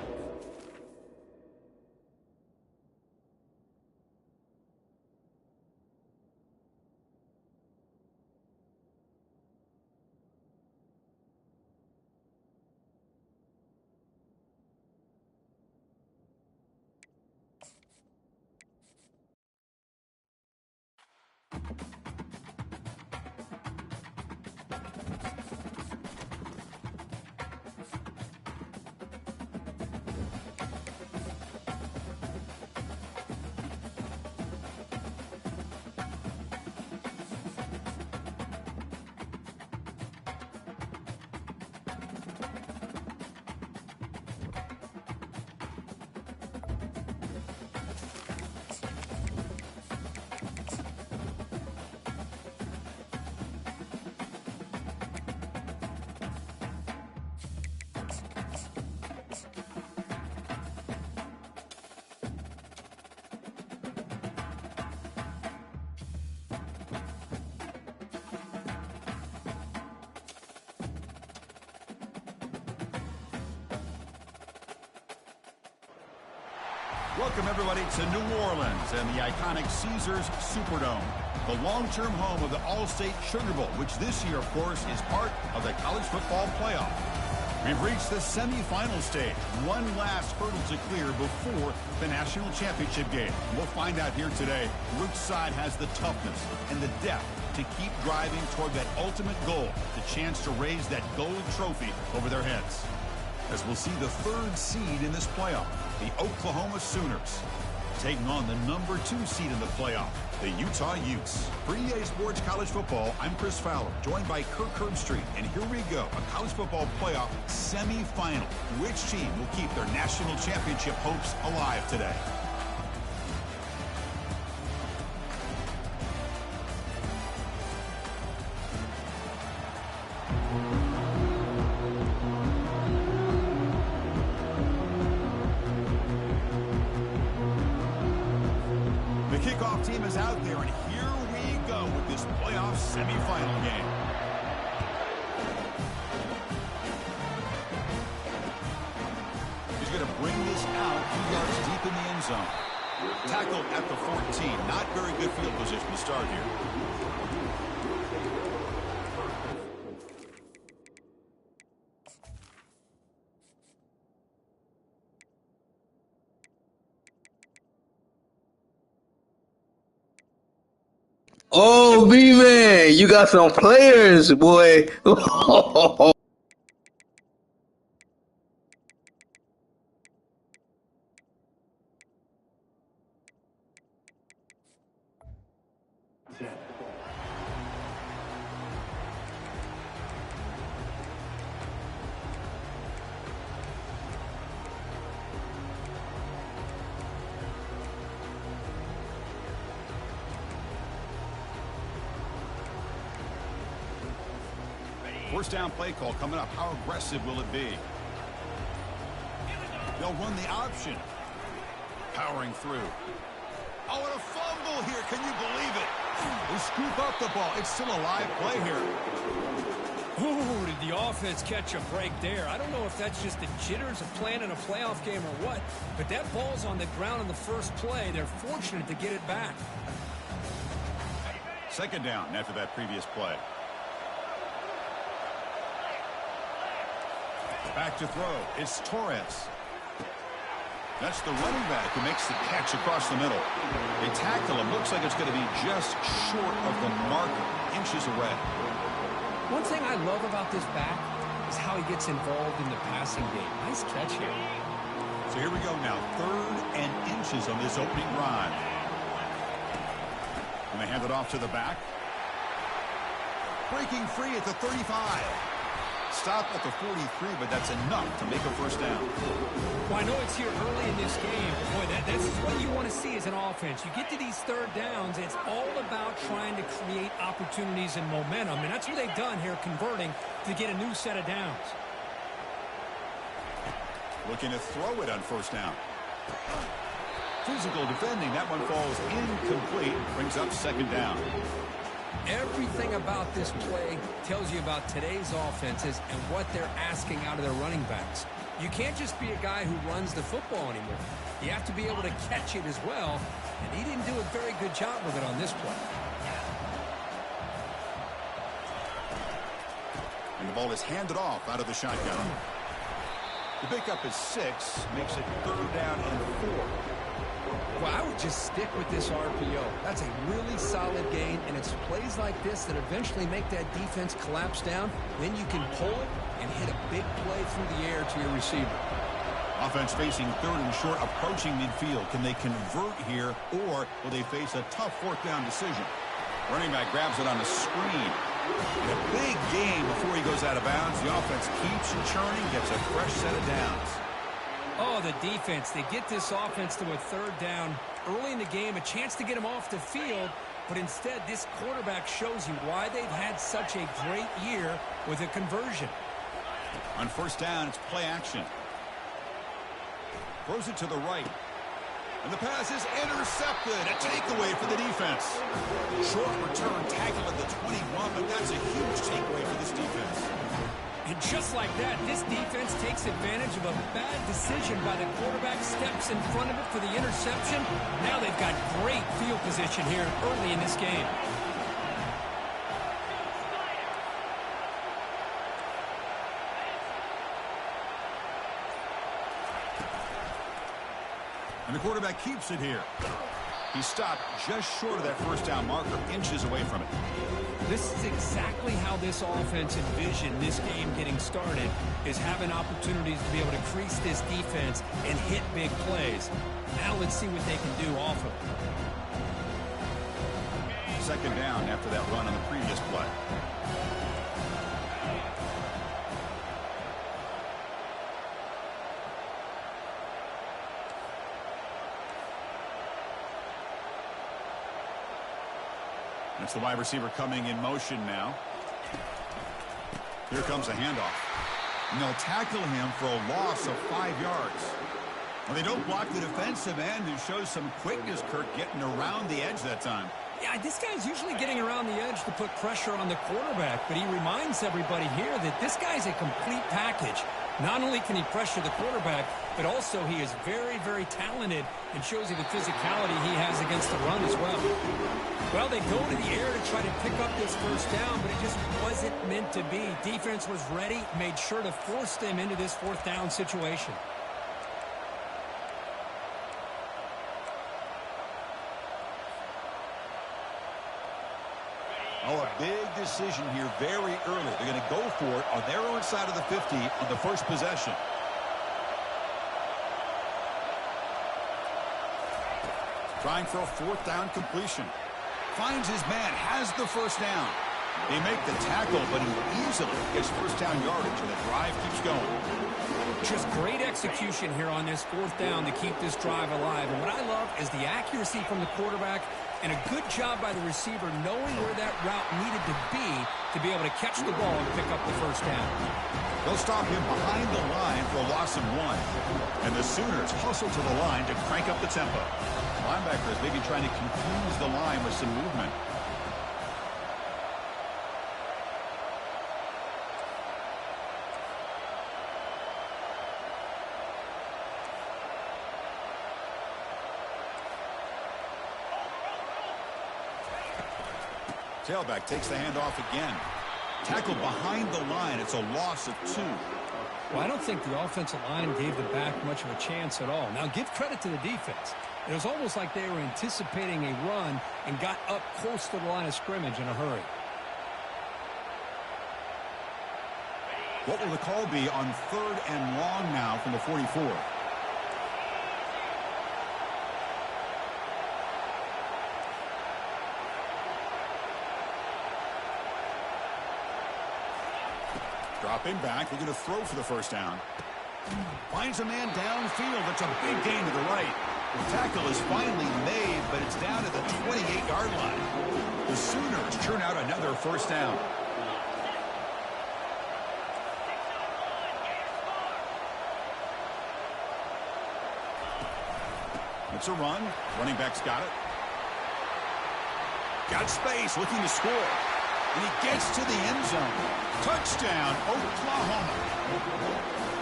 [SPEAKER 6] Welcome, everybody, to New Orleans and the iconic Caesars Superdome, the long-term home of the All-State Sugar Bowl, which this year, of course, is part of the college football playoff. We've reached the semifinal stage, one last hurdle to clear before the national championship game. We'll find out here today which side has the toughness and the depth to keep driving toward that ultimate goal, the chance to raise that gold trophy over their heads. As we'll see the 3rd seed in this playoff, the Oklahoma Sooners, taking on the number 2 seed in the playoff, the Utah Utes. For EA Sports College Football, I'm Chris Fowler, joined by Kirk Herbstreit. And here we go, a college football playoff semifinal. Which team will keep their national championship hopes alive today? Kickoff team is out there, and here we go with this playoff semifinal game. He's going to bring this out 2 yards deep in the end zone. Tackled at the 14. Not very good field position to start here.
[SPEAKER 7] Oh, B-Man, you got some players, boy.
[SPEAKER 6] First down play call coming up. How aggressive will it be? They'll run the option. powering through. Oh, and a fumble here. Can you believe it? They scoop up the ball. It's still a live play here.
[SPEAKER 8] Ooh, did the offense catch a break there? I don't know if that's just the jitters of playing in a playoff game or what, but that ball's on the ground in the first play. They're fortunate to get it back.
[SPEAKER 6] Second down after that previous play. Back to throw. It's Torres. That's the running back who makes the catch across the middle. They tackle him. Looks like it's going to be just short of the marker, inches away.
[SPEAKER 8] One thing I love about this back is how he gets involved in the passing game. Nice catch here.
[SPEAKER 6] So here we go now. 3rd and inches on this opening drive. And they hand it off to the back. Breaking free at the 35. Stop at the 43, but that's enough to make a first down.
[SPEAKER 8] Well, I know it's here early in this game, but boy, this is what you want to see as an offense. You get to these third downs, it's all about trying to create opportunities and momentum, and that's what they've done here, converting to get a new set of downs.
[SPEAKER 6] Looking to throw it on first down. Physical defending. That one falls incomplete. Brings up second down.
[SPEAKER 8] Everything about this play tells you about today's offenses and what they're asking out of their running backs. You can't just be a guy who runs the football anymore. You have to be able to catch it as well, and he didn't do a very good job with it on this play.
[SPEAKER 6] And the ball is handed off out of the shotgun. The pickup is 6, makes it 3rd down and 4.
[SPEAKER 8] Well, I would just stick with this RPO. That's a really solid gain, and it's plays like this that eventually make that defense collapse down. Then you can pull it and hit a big play through the air to your receiver.
[SPEAKER 6] Offense facing 3rd and short, approaching midfield. Can they convert here, or will they face a tough 4th down decision? Running back grabs it on the screen. In a big game before he goes out of bounds. The offense keeps churning, gets a fresh set of downs.
[SPEAKER 8] Oh, the defense. They get this offense to a 3rd down early in the game, a chance to get him off the field, but instead this quarterback shows you why they've had such a great year with a conversion.
[SPEAKER 6] On first down, it's play action. Throws it to the right. And the pass is intercepted. A takeaway for the defense. Short return tackle at the 21, but that's a huge takeaway for this defense.
[SPEAKER 8] And just like that, this defense takes advantage of a bad decision by the quarterback, steps in front of it for the interception. Now they've got great field position here early in this game.
[SPEAKER 6] And the quarterback keeps it here. He stopped just short of that first down marker, inches away from it.
[SPEAKER 8] This is exactly how this offense envisioned this game getting started, is having opportunities to be able to crease this defense and hit big plays. Now let's see what they can do off of it.
[SPEAKER 6] Second down after that run on the previous play. That's the wide receiver coming in motion now. Here comes a handoff. And they'll tackle him for a loss of 5 yards. Well, they don't block the defensive end, who shows some quickness, Kirk, getting around the edge that time.
[SPEAKER 8] Yeah, this guy's usually getting around the edge to put pressure on the quarterback, but he reminds everybody here that this guy's a complete package. Not only can he pressure the quarterback, but also he is very, very talented and shows you the physicality he has against the run as well. Well, they go to the air to try to pick up this first down, but it just wasn't meant to be. Defense was ready, made sure to force them into this 4th down situation.
[SPEAKER 6] Oh, a big decision here very early. They're going to go for it on their own side of the 50 on the first possession. Trying for a 4th down completion. Finds his man, has the first down. They make the tackle, but he easily gets first down yardage, and the drive keeps going.
[SPEAKER 8] Just great execution here on this fourth down to keep this drive alive. And what I love is the accuracy from the quarterback and a good job by the receiver knowing where that route needed to be able to catch the ball and pick up the first down.
[SPEAKER 6] They'll stop him behind the line for a loss of 1. And the Sooners hustle to the line to crank up the tempo. Linebackers maybe trying to confuse the line with some movement. Tailback takes the handoff again. Tackle behind the line. It's a loss of 2.
[SPEAKER 8] Well, I don't think the offensive line gave the back much of a chance at all. Now, give credit to the defense. It was almost like they were anticipating a run and got up close to the line of scrimmage in a hurry.
[SPEAKER 6] What will the call be on 3rd and long now from the 44? Dropping back, looking to throw for the first down. Finds a man downfield. That's a big gain to the right. The tackle is finally made, but it's down at the 28-yard line. The Sooners churn out another first down. It's a run. Running back's got it. Got space, looking to score. And he gets to the end zone. Touchdown, Oklahoma.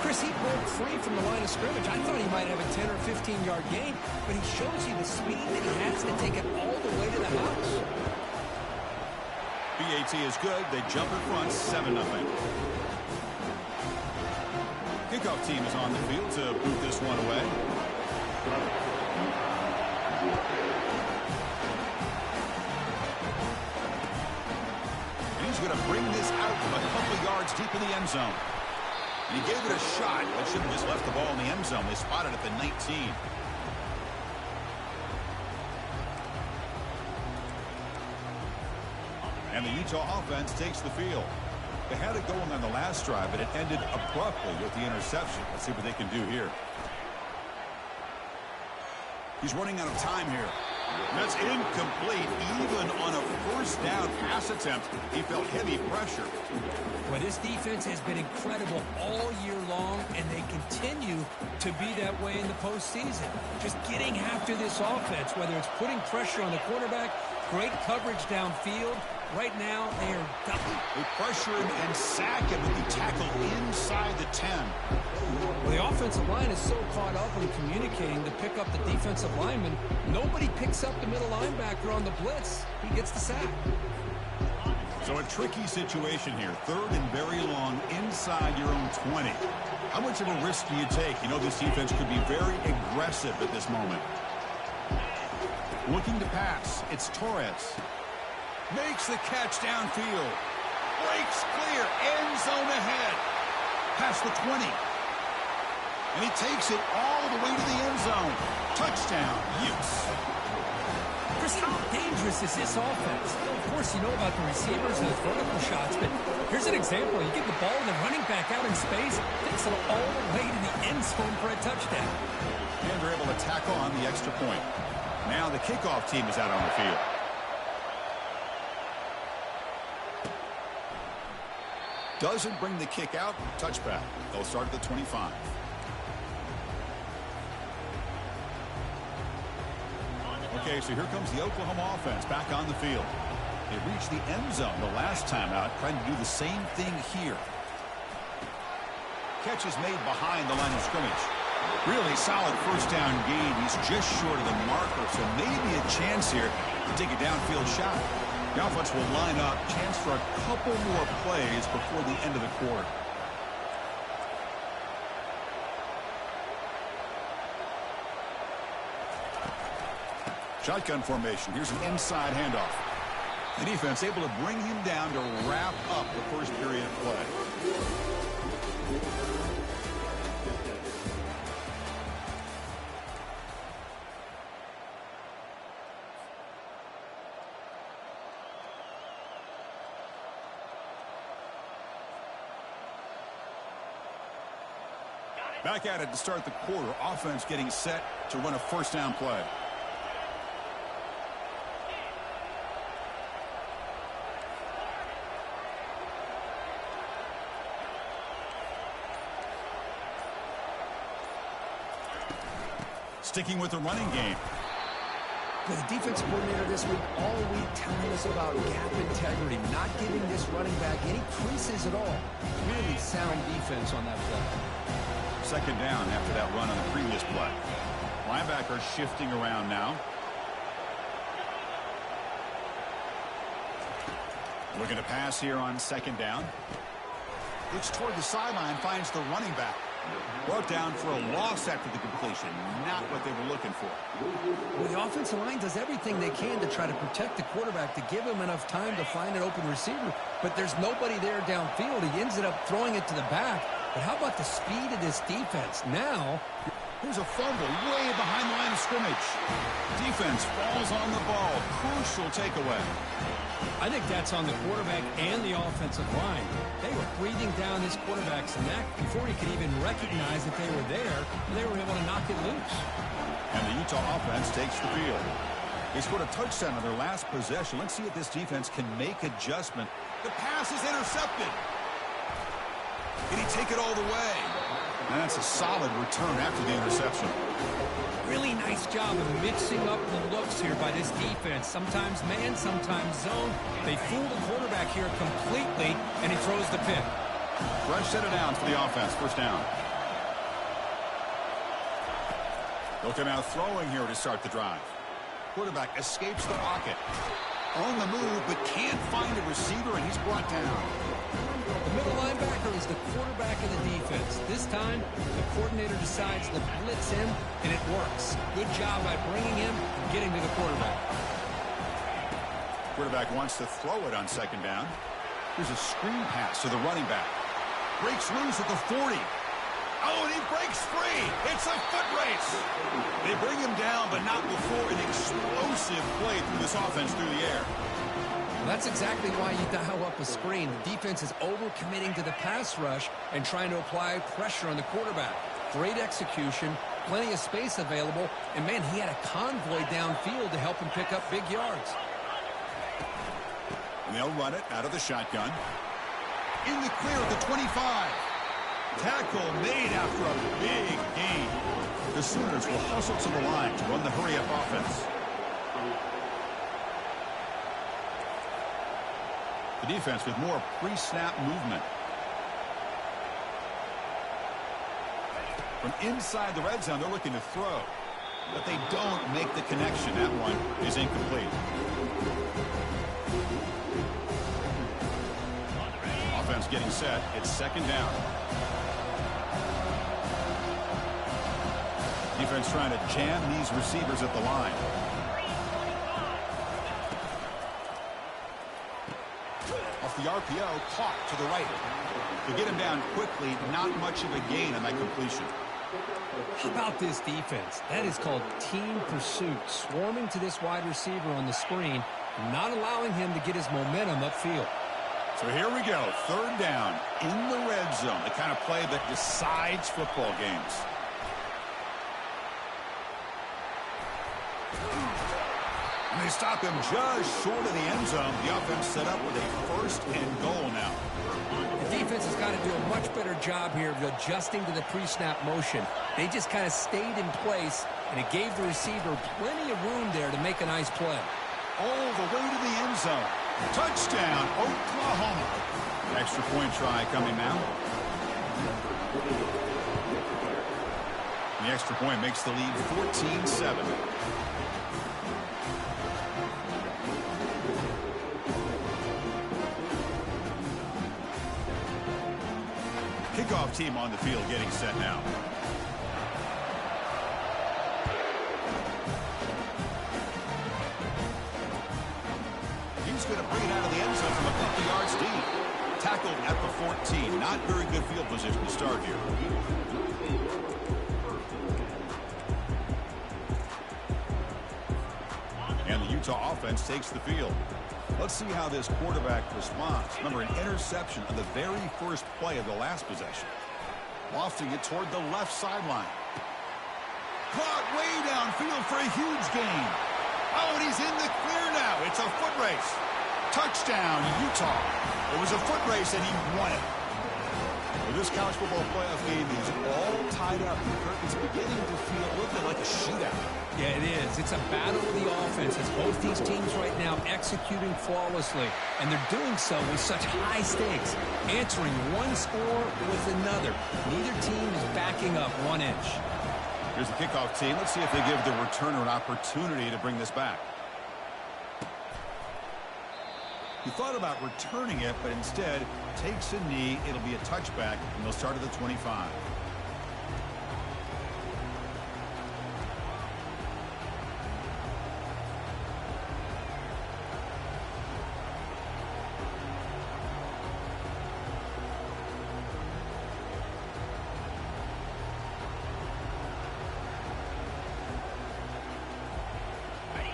[SPEAKER 8] Chris, he broke free from the line of scrimmage. I thought he might have a 10 or 15-yard gain, but he shows you the speed that he has to take it all the way to the house.
[SPEAKER 6] BAT is good. They jump in front, 7-0. Kickoff team is on the field to boot this one away. He's going to bring this out from a couple of yards deep in the end zone. And he gave it a shot, but should have just left the ball in the end zone. They spotted at the 19. And the Utah offense takes the field. They had it going on the last drive, but it ended abruptly with the interception. Let's see what they can do here. He's running out of time here. That's incomplete. Even on a first down pass attempt, he felt heavy pressure.
[SPEAKER 8] Well, this defense has been incredible all year long, and they continue to be that way in the postseason. Just getting after this offense, whether it's putting pressure on the quarterback, great coverage downfield. Right now, they are double.
[SPEAKER 6] They pressure him and sack him with the tackle inside the 10.
[SPEAKER 8] Well, the offensive line is so caught up in communicating to pick up the defensive lineman. Nobody picks up the middle linebacker on the blitz. He gets the sack.
[SPEAKER 6] So a tricky situation here. 3rd and very long inside your own 20. How much of a risk do you take? You know this defense could be very aggressive at this moment. Looking to pass. It's Torres. Makes the catch downfield. Breaks clear. End zone ahead. Past the 20. And he takes it all the way to the end zone. Touchdown, Utes.
[SPEAKER 8] Chris, how dangerous is this offense? Well, of course, you know about the receivers and the vertical shots, but here's an example. You get the ball and the running back out in space, takes it all the way to the end zone for a touchdown.
[SPEAKER 6] And they're able to tackle on the extra point. Now the kickoff team is out on the field. Doesn't bring the kick out. Touchback. They'll start at the 25. Okay, so here comes the Oklahoma offense back on the field. They reached the end zone the last time out, trying to do the same thing here. Catch is made behind the line of scrimmage. Really solid first down gain. He's just short of the marker, so maybe a chance here to take a downfield shot. The offense will line up. Chance for a couple more plays before the end of the quarter. Shotgun formation. Here's an inside handoff. The defense able to bring him down to wrap up the first period of play. Back at it to start the quarter. Offense getting set to run a first down play. Sticking with the running game.
[SPEAKER 8] The defense coordinator this week all week telling us about gap integrity, not giving this running back any creases at all. Really sound defense on that play.
[SPEAKER 6] Second down after that run on the previous play. Linebacker shifting around now. Looking to pass here on second down. Looks toward the sideline, finds the running back. Brought down for a loss after the completion. Not what they were looking for.
[SPEAKER 8] Well, the offensive line does everything they can to try to protect the quarterback, to give him enough time to find an open receiver. But there's nobody there downfield. He ends up throwing it to the back. But how about the speed of this defense? Now,
[SPEAKER 6] here's a fumble way behind the line of scrimmage. Defense falls on the ball. Crucial takeaway.
[SPEAKER 8] I think that's on the quarterback and the offensive line. They were breathing down this quarterback's neck before he could even recognize that they were there. They were able to knock it loose.
[SPEAKER 6] And the Utah offense takes the field. They scored a touchdown on their last possession. Let's see if this defense can make adjustment. The pass is intercepted. Did he take it all the way? And that's a solid return after the interception.
[SPEAKER 8] Really nice job of mixing up the looks here by this defense. Sometimes man, sometimes zone. They fool the quarterback here completely, and he throws the pick.
[SPEAKER 6] Fresh set of downs for the offense. First down. Looking out throwing here to start the drive. Quarterback escapes the pocket. On the move, but can't find a receiver, and he's brought down.
[SPEAKER 8] The middle linebacker is the quarterback of the defense. This time, the coordinator decides to blitz him, and it works. Good job by bringing him and getting to the quarterback.
[SPEAKER 6] Quarterback wants to throw it on second down. Here's a screen pass to the running back. Breaks loose at the 40. Oh, and he breaks free. It's a foot race. They bring him down, but not before an explosive play through this offense through the air.
[SPEAKER 8] Well, that's exactly why you dial up a screen. The defense is overcommitting to the pass rush and trying to apply pressure on the quarterback. Great execution, plenty of space available, and, man, he had a convoy downfield to help him pick up big yards.
[SPEAKER 6] And they'll run it out of the shotgun. In the clear at the 25. Tackle made after a big gain. The Sooners will hustle to the line to run the hurry-up offense. The defense with more pre-snap movement. From inside the red zone, they're looking to throw. But they don't make the connection. That one is incomplete. Offense getting set. It's second down. Defense trying to jam these receivers at the line. Off the RPO, caught to the right. To get him down quickly, not much of a gain on that completion.
[SPEAKER 8] How about this defense? That is called team pursuit. Swarming to this wide receiver on the screen, not allowing him to get his momentum upfield.
[SPEAKER 6] So here we go. Third down in the red zone. The kind of play that decides football games. And they stop him just short of the end zone. The offense set up with a first and goal now.
[SPEAKER 8] The defense has got to do a much better job here of adjusting to the pre-snap motion. They just kind of stayed in place, and it gave the receiver plenty of room there to make a nice play.
[SPEAKER 6] All the way to the end zone. Touchdown, Oklahoma. Extra point try coming now. The extra point makes the lead 14-7. Kickoff team on the field getting set now. He's going to bring it out of the end zone from a couple yards deep. Tackled at the 14. Not very good field position to start here. And the Utah offense takes the field. Let's see how this quarterback responds. Remember, an interception on the very first play of the last possession. Lofting it toward the left sideline. Caught way downfield for a huge gain. Oh, and he's in the clear now. It's a foot race. Touchdown, Utah. It was a foot race, and he won it. Well, this college football playoff game is all tied up. It's beginning to feel a little bit like a shootout.
[SPEAKER 8] Yeah, it is. It's a battle of the offenses. Both these teams right now executing flawlessly, and they're doing so with such high stakes, answering one score with another. Neither team is backing up 1 inch.
[SPEAKER 6] Here's the kickoff team. Let's see if they give the returner an opportunity to bring this back. He thought about returning it, but instead takes a knee. It'll be a touchback, and they'll start at the 25.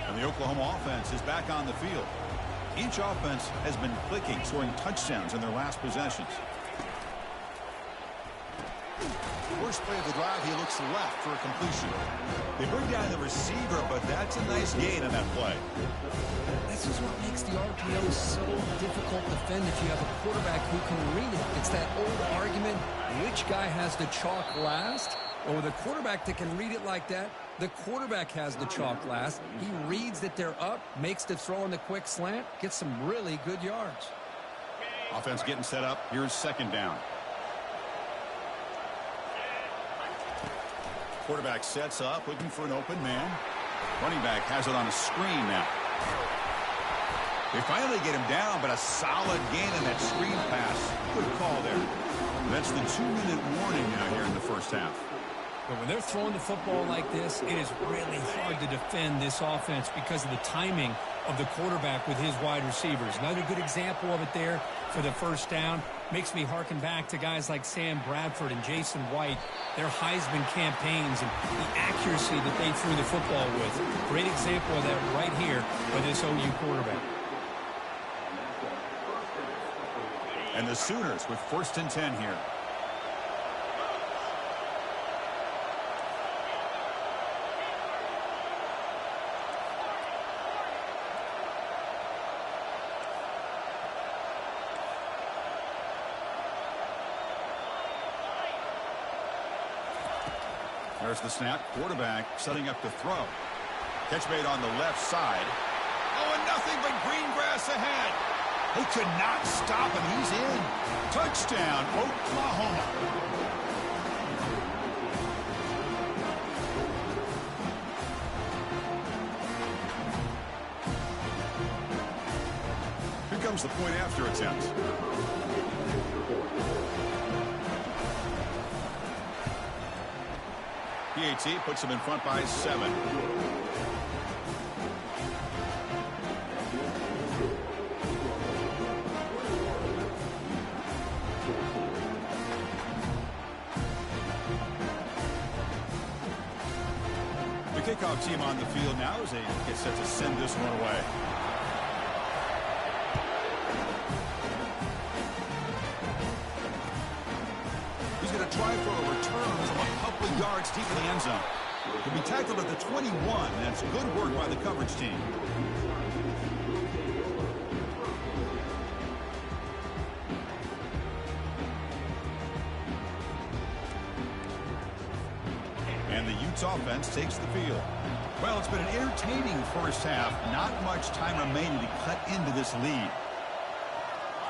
[SPEAKER 6] And the Oklahoma offense is back on the field. Each offense has been clicking, scoring touchdowns in their last possessions. First play of the drive, he looks left for a completion. They bring down the receiver, but that's a nice gain on that play.
[SPEAKER 8] This is what makes the RPO so difficult to defend if you have a quarterback who can read it. It's that old argument, which guy has the chalk last? Or with a quarterback that can read it like that, the quarterback has the chalk last. He reads that they're up, makes the throw in the quick slant, gets some really good yards.
[SPEAKER 6] Offense getting set up. Here's second down. Quarterback sets up, looking for an open man. Running back has it on a screen now. They finally get him down, but a solid gain in that screen pass. Good call there. That's the 2-minute warning now here in the first half.
[SPEAKER 8] But when they're throwing the football like this, it is really hard to defend this offense because of the timing of the quarterback with his wide receivers. Another good example of it there for the first down. Makes me harken back to guys like Sam Bradford and Jason White, their Heisman campaigns and the accuracy that they threw the football with. Great example of that right here by this OU quarterback.
[SPEAKER 6] And the Sooners with 1st and 10 here. There's the snap. Quarterback setting up to throw. Catch made on the left side. Oh, and nothing but green grass ahead. They could not stop him. He's in. Touchdown, Oklahoma. Here comes the point after attempt. PAT puts him in front by 7. The kickoff team on the field now as they get set to send this one away. He's going to try for a return from a couple of yards deep in the end zone. He'll be tackled at the 21. That's good work by the coverage team. And the Utes offense takes the field. Well, it's been an entertaining first half. Not much time remaining to cut into this lead.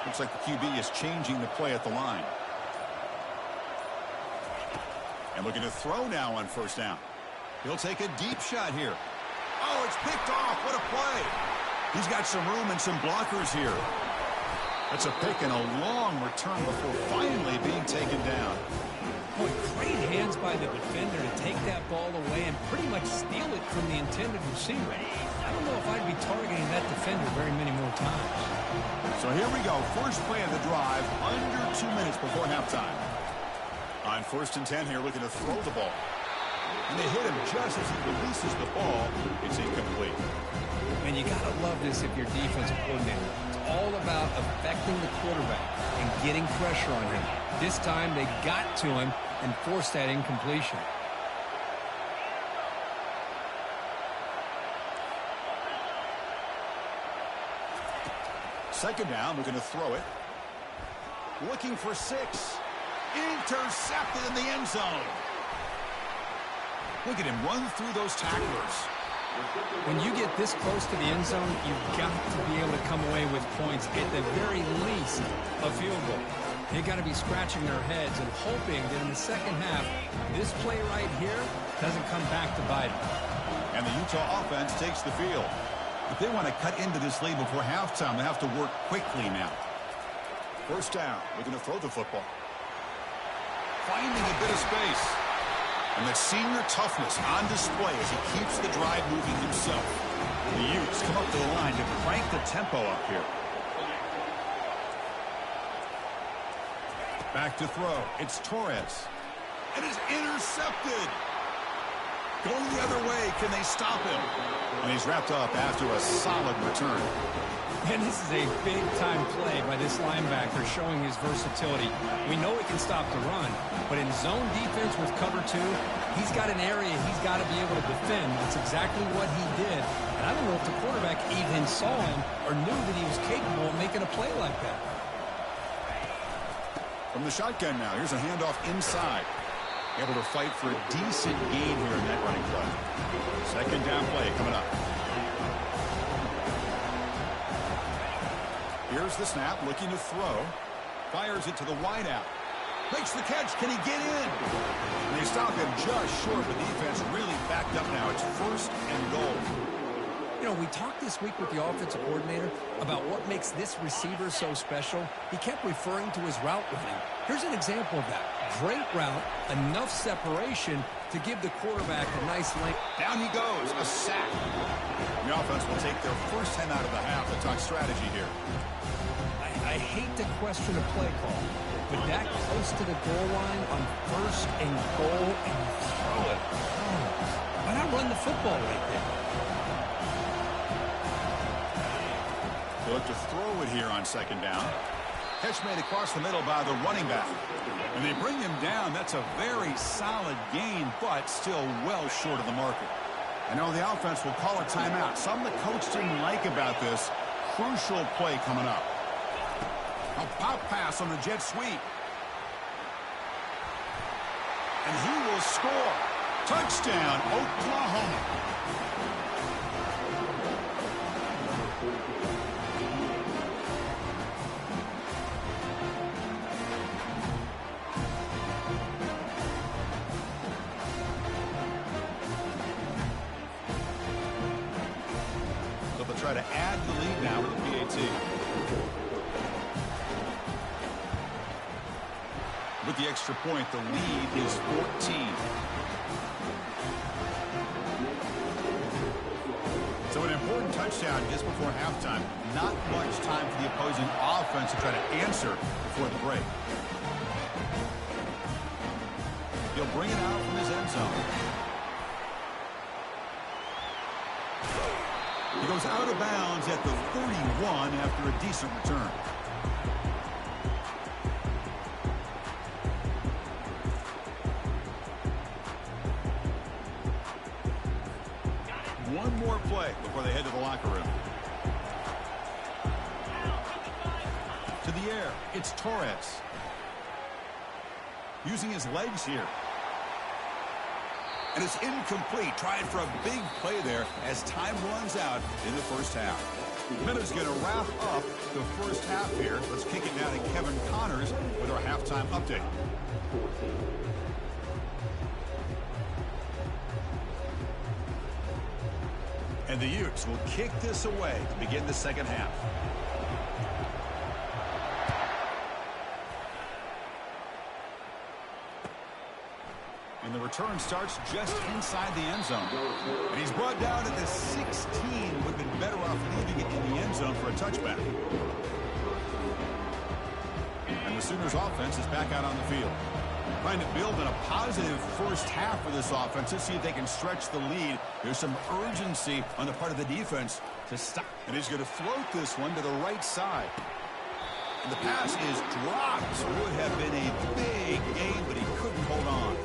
[SPEAKER 6] Looks like the QB is changing the play at the line. And looking to throw now on first down. He'll take a deep shot here. Oh, it's picked off. What a play. He's got some room and some blockers here. That's a pick and a long return before finally being taken down.
[SPEAKER 8] Boy, great hands by the defender to take that ball away and pretty much steal it from the intended receiver. I don't know if I'd be targeting that defender very many more times.
[SPEAKER 6] So here we go. First play of the drive under 2 minutes before halftime. On 1st and 10 here, looking to throw the ball. And they hit him just as he releases the ball. It's incomplete.
[SPEAKER 8] And you got to love this if you're defensive coordinator. It's all about affecting the quarterback and getting pressure on him. This time they got to him and forced that incompletion.
[SPEAKER 6] Second down, we're going to throw it. Looking for 6. Intercepted in the end zone. Look at him run through those tacklers.
[SPEAKER 8] When you get this close to the end zone, you've got to be able to come away with points, at the very least a field goal. They've got to be scratching their heads and hoping that in the second half, this play right here doesn't come back to bite them.
[SPEAKER 6] And the Utah offense takes the field. If they want to cut into this lead before halftime, they have to work quickly now. First down, we're going to throw the football. Finding a bit of space. And that senior toughness on display as he keeps the drive moving himself. The Utes come up to the line to crank the tempo up here. Back to throw. It's Torres. And it's intercepted. Going the other way. Can they stop him? And he's wrapped up after a solid return.
[SPEAKER 8] And this is a big-time play by this linebacker showing his versatility. We know he can stop the run, but in zone defense with cover 2, he's got an area he's got to be able to defend. That's exactly what he did. And I don't know if the quarterback even saw him or knew that he was capable of making a play like that.
[SPEAKER 6] From the shotgun now, here's a handoff inside. Able to fight for a decent gain here in that running play. Second down play coming up. Here's the snap, looking to throw. Fires it to the wideout. Makes the catch. Can he get in? And they stop him just short. The defense really backed up now. It's first and goal.
[SPEAKER 8] You know, we talked this week with the offensive coordinator about what makes this receiver so special. He kept referring to his route running. Here's an example of that. Great route, enough separation to give the quarterback a nice length.
[SPEAKER 6] Down he goes, a sack. The offense will take their first 10 out of the half. They talk strategy here.
[SPEAKER 8] I hate to question a play call, but that close to the goal line on first and goal and throw it. Oh, why not run the football right there?
[SPEAKER 6] They look to throw it here on second down. Catch made across the middle by the running back. And they bring him down. That's a very solid gain, but still well short of the marker. I know the offense will call a timeout. Something the coach didn't like about this. Crucial play coming up. A pop pass on the jet sweep. And he will score. Touchdown, Oklahoma. So they'll try to add the lead now with the PAT. With the extra point, the lead is 14. So an important touchdown just before halftime. Not much time for the opposing offense to try to answer before the break. He'll bring it out from his end zone. He goes out of bounds at the 31 after a decent return. One more play before they head to the locker room. To the air, it's Torres. Using his legs here. And it's incomplete. Trying for a big play there as time runs out in the first half. Minutes going to wrap up the first half here. Let's kick it now to Kevin Connors with our halftime update. And the Utes will kick this away to begin the second half. And the return starts just inside the end zone. And he's brought down at the 16. Would have been better off leaving it in the end zone for a touchback. And the Sooners offense is back out on the field. Trying to build on a positive first half for this offense to see if they can stretch the lead. There's some urgency on the part of the defense to stop. And he's going to float this one to the right side. And the pass is dropped. Would have been a big gain, but he couldn't hold on.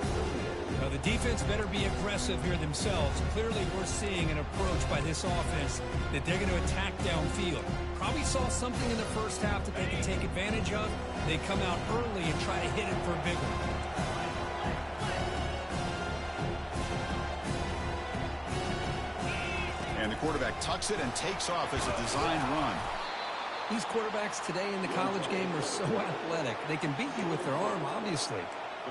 [SPEAKER 8] Now, the defense better be aggressive here themselves. Clearly, we're seeing an approach by this offense that they're going to attack downfield. Probably saw something in the first half that they can take advantage of. They come out early and try to hit it for a big one.
[SPEAKER 6] And the quarterback tucks it and takes off as a design run.
[SPEAKER 8] These quarterbacks today in the college game are so athletic. They can beat you with their arm, obviously.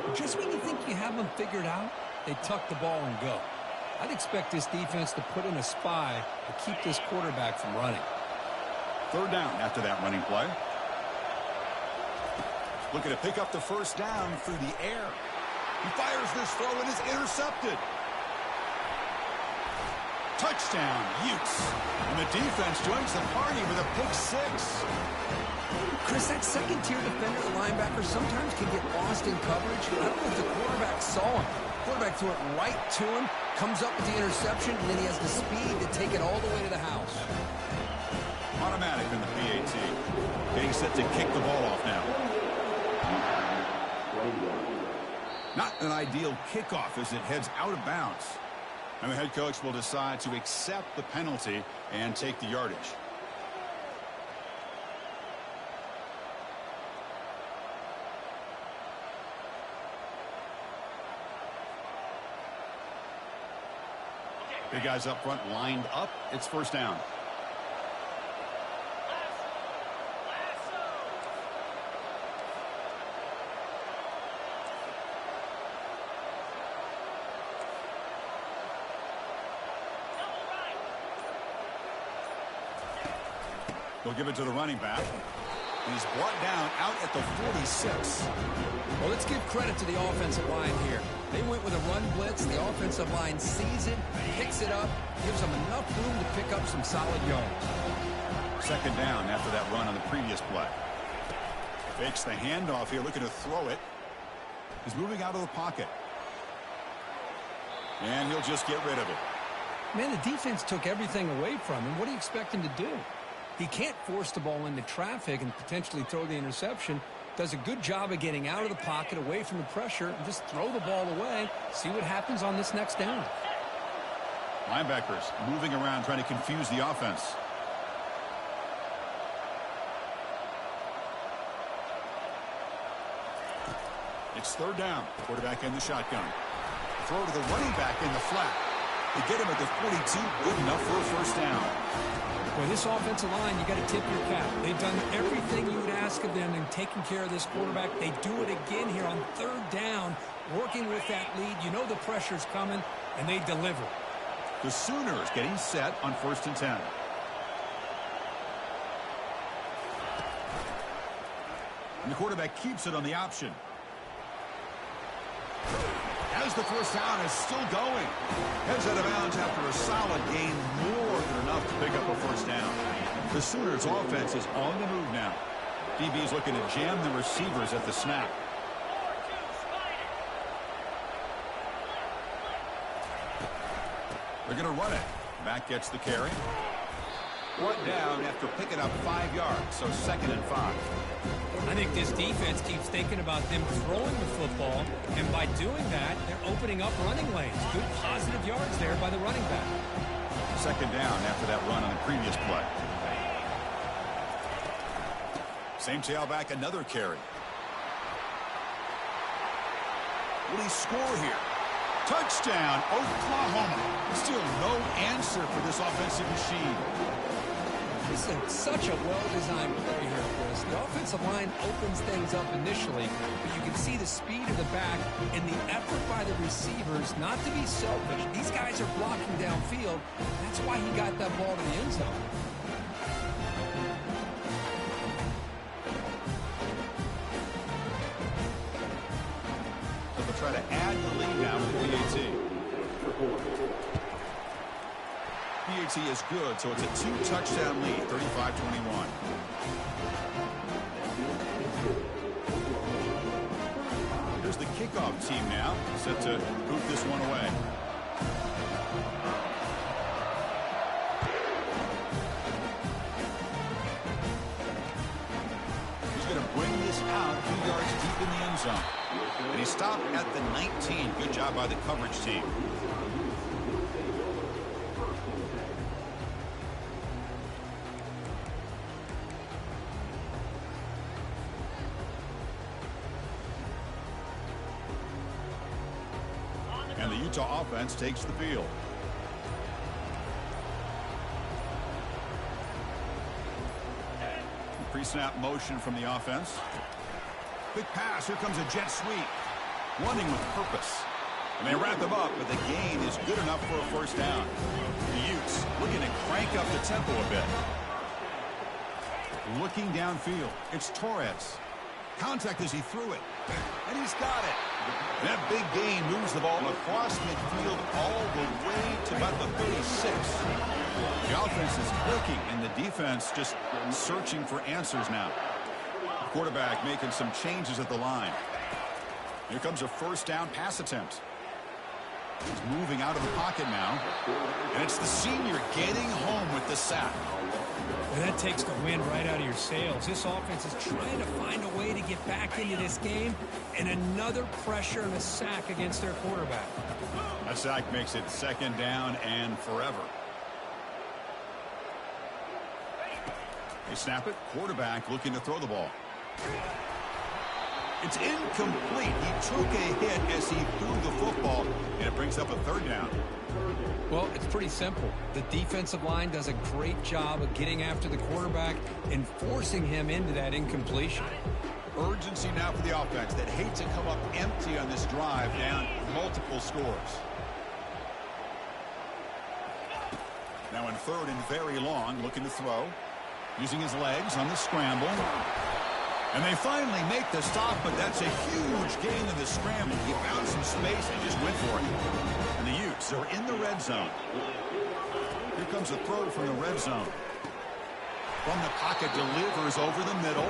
[SPEAKER 8] But just when you think you have them figured out, they tuck the ball and go. I'd expect this defense to put in a spy to keep this quarterback from running.
[SPEAKER 6] Third down after that running play. Looking to pick up the first down through the air. He fires this throw and is intercepted. Touchdown, Utes. And the defense joins the party with a pick six.
[SPEAKER 8] Chris, that second-tier defender, the linebacker, sometimes can get lost in coverage. I don't know if the quarterback saw him. The quarterback threw it right to him, comes up with the interception, and then he has the speed to take it all the way to the house.
[SPEAKER 6] Automatic in the PAT. Getting set to kick the ball off now. Not an ideal kickoff as it heads out of bounds. And the head coach will decide to accept the penalty and take the yardage. Big guys up front lined up. It's first down. They'll give it to the running back. And he's brought down out at the 46.
[SPEAKER 8] Well, let's give credit to the offensive line here. They went with a run blitz. The offensive line sees it, picks it up, gives them enough room to pick up some solid yards.
[SPEAKER 6] Second down after that run on the previous play. Fakes the handoff here, looking to throw it. He's moving out of the pocket. And he'll just get rid of it.
[SPEAKER 8] Man, the defense took everything away from him. What do you expect him to do? He can't force the ball into traffic and potentially throw the interception. Does a good job of getting out of the pocket, away from the pressure, and just throw the ball away. See what happens on this next down.
[SPEAKER 6] Linebackers moving around, trying to confuse the offense. It's third down. Quarterback in the shotgun. Throw to the running back in the flat. They get him at the 42. Good enough for a first down.
[SPEAKER 8] Boy, this offensive line, you got to tip your cap. They've done everything you would ask of them in taking care of this quarterback. They do it again here on third down, working with that lead. You know the pressure's coming, and they deliver.
[SPEAKER 6] The Sooners getting set on 1st and 10. And the quarterback keeps it on the option. As the first down is still going. Heads out of bounds after a solid gain, more than enough to pick up a first down. The Sooners offense is on the move now. DB's looking to jam the receivers at the snap. They're going to run it. Back gets the carry. Brought down after picking up 5 yards, so 2nd and 5.
[SPEAKER 8] I think this defense keeps thinking about them throwing the football, and by doing that, they're opening up running lanes. Good positive yards there by the running back.
[SPEAKER 6] 2nd down after that run on the previous play. Same tailback, another carry. Will he score here? Touchdown, Oklahoma. Still no answer for this offensive machine.
[SPEAKER 8] This is such a well-designed play here, Chris. The offensive line opens things up initially, but you can see the speed of the back and the effort by the receivers not to be selfish. These guys are blocking downfield. That's why he got that ball to the end zone.
[SPEAKER 6] So they'll try to add the lead now with the PAT. PAT is good, so it's a 2-touchdown lead, 35-21. Here's the kickoff team now, set to boot this one away. He's out 2 yards deep in the end zone. And he stopped at the 19. Good job by the coverage team. And the Utah offense takes the field. Pre-snap motion from the offense. Big pass. Here comes a jet sweep. Running with purpose. And they wrap him up, but the gain is good enough for a first down. The Utes looking to crank up the tempo a bit. Looking downfield. It's Torres. Contact as he threw it. And he's got it. That big gain moves the ball across midfield all the way to about the 36. The offense is clicking, and the defense just searching for answers now. The quarterback making some changes at the line. Here comes a first down pass attempt. He's moving out of the pocket now. And it's the senior getting home with the sack.
[SPEAKER 8] And that takes the wind right out of your sails. This offense is trying to find a way to get back into this game, and another pressure and a sack against their quarterback.
[SPEAKER 6] That sack makes it second down and forever. They snap it. Quarterback looking to throw the ball. It's incomplete. He took a hit as he threw the football, and it brings up a third down.
[SPEAKER 8] Well, it's pretty simple. The defensive line does a great job of getting after the quarterback and forcing him into that incompletion.
[SPEAKER 6] Urgency now for the offense that hates to come up empty on this drive, down multiple scores. Now in third and very long, looking to throw. Using his legs on the scramble. And they finally make the stop, but that's a huge gain in the scramble. He found some space and just went for it. And the Utes are in the red zone. Here comes a throw from the red zone. From the pocket, delivers over the middle.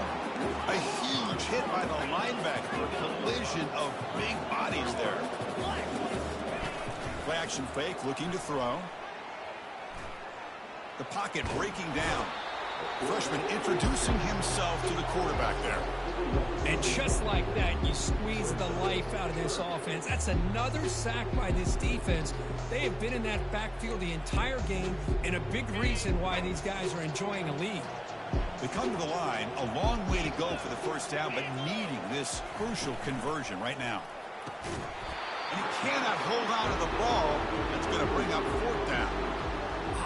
[SPEAKER 6] A huge hit by the linebacker. A collision of big bodies there. Play action fake, looking to throw. The pocket breaking down. Freshman introducing himself to the quarterback there.
[SPEAKER 8] And just like that, you squeeze the life out of this offense. That's another sack by this defense. They have been in that backfield the entire game, and a big reason why these guys are enjoying a lead.
[SPEAKER 6] They come to the line, a long way to go for the first down, but needing this crucial conversion right now. And he cannot hold on to the ball. That's going to bring up fourth down.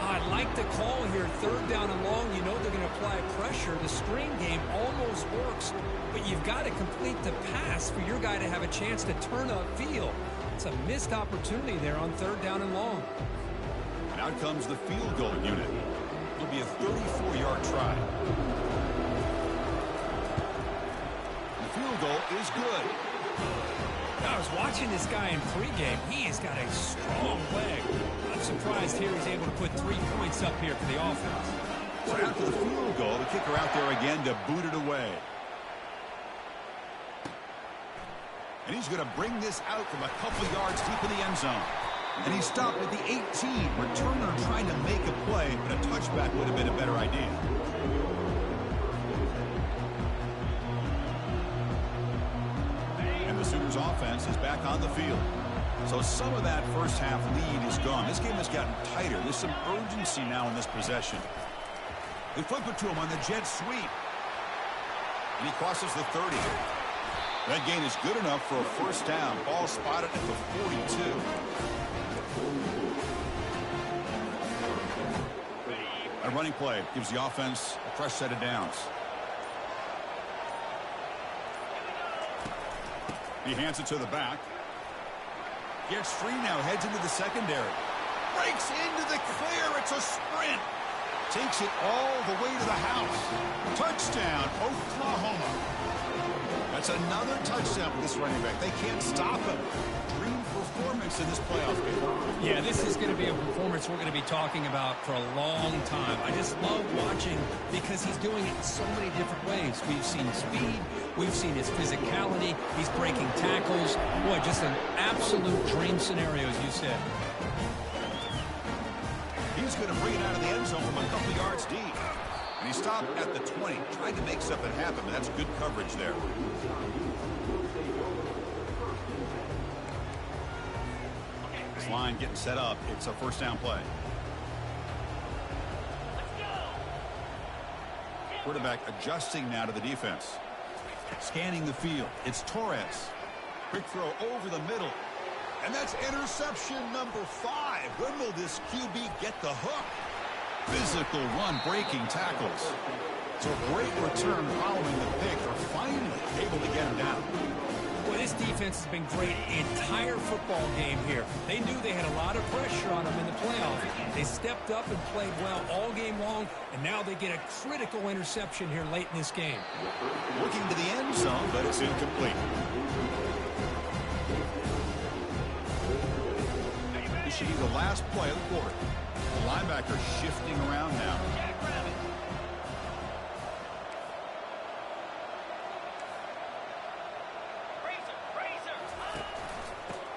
[SPEAKER 8] I like the call here, third down and long. You know they're going to apply pressure. The screen game almost works, but you've got to complete the pass for your guy to have a chance to turn upfield. It's a missed opportunity there on third down and long.
[SPEAKER 6] And out comes the field goal unit. It'll be a 34-yard try. The field goal is good.
[SPEAKER 8] I was watching this guy in pregame. He has got a strong leg. I'm surprised here he's able to put 3 points up here for the offense.
[SPEAKER 6] So after the field goal, the kicker out there again to boot it away. And he's going to bring this out from a couple yards deep in the end zone. And he stopped at the 18. Returner trying to make a play, but a touchback would have been a better idea. And the Sooners offense is back on the field. So some of that first half lead is gone. This game has gotten tighter. There's some urgency now in this possession. They flip it to him on the jet sweep. And he crosses the 30. That gain is good enough for a first down. Ball spotted at the 42. A running play gives the offense a fresh set of downs. He hands it to the back. Gets free now, heads into the secondary. Breaks into the clear. It's a sprint. Takes it all the way to the house. Touchdown, Oklahoma. That's another touchdown for this running back. They can't stop him. Dream performance in this playoff game.
[SPEAKER 8] Yeah, this is going to be a performance we're going to be talking about for a long time. I just love watching because he's doing it in so many different ways. We've seen speed. We've seen his physicality. He's breaking tackles. Boy, just an absolute dream scenario, as you said.
[SPEAKER 6] He's going to bring it out of the end zone from a couple yards deep. And he stopped at the 20, tried to make something happen, but that's good coverage there. This line getting set up. It's a first down play. Quarterback adjusting now to the defense. Scanning the field. It's Torres. Quick throw over the middle. And that's interception number 5. When will this QB get the hook? Physical run, breaking tackles. So a great return following the pick. They're finally able to get him down.
[SPEAKER 8] Well, this defense has been great the entire football game here. They knew they had a lot of pressure on them in the playoffs. They stepped up and played well all game long, and now they get a critical interception here late in this game.
[SPEAKER 6] Looking to the end zone, but it's incomplete. This should be the last play of the quarter. The linebacker shifting around now.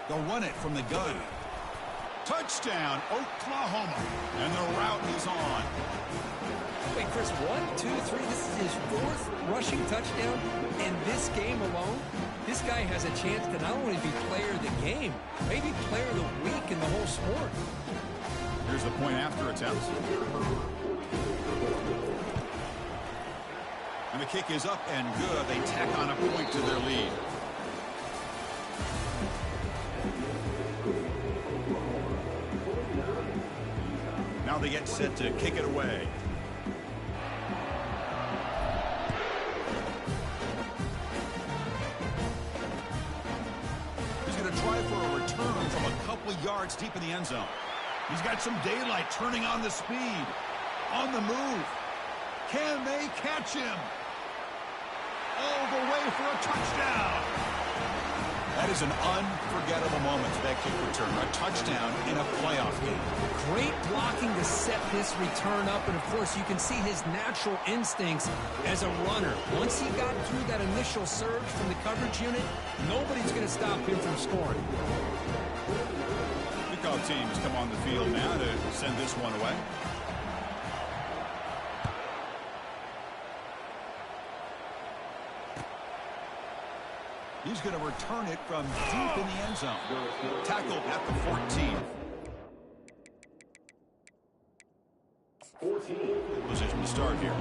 [SPEAKER 6] They'll run it from the gun. Touchdown, Oklahoma. And the route is on.
[SPEAKER 8] Wait, Chris, 1, 2, 3. This is his 4th rushing touchdown in this game alone. This guy has a chance to not only be player of the game, maybe player of the week in the whole sport.
[SPEAKER 6] Here's the point after attempt. And the kick is up and good. They tack on a point to their lead. Now they get set to kick it away. He's going to try for a return from a couple of yards deep in the end zone. He's got some daylight, turning on the speed. On the move. Can they catch him? All the way for a touchdown. That is an unforgettable moment for that kick return. A touchdown in a playoff game.
[SPEAKER 8] Great blocking to set this return up, and of course you can see his natural instincts as a runner. Once he got through that initial surge from the coverage unit, nobody's going to stop him from scoring.
[SPEAKER 6] Kickoff teams come on the field now to send this one away. He's going to return it from deep in the end zone. Tackled at the 14. Position to start here.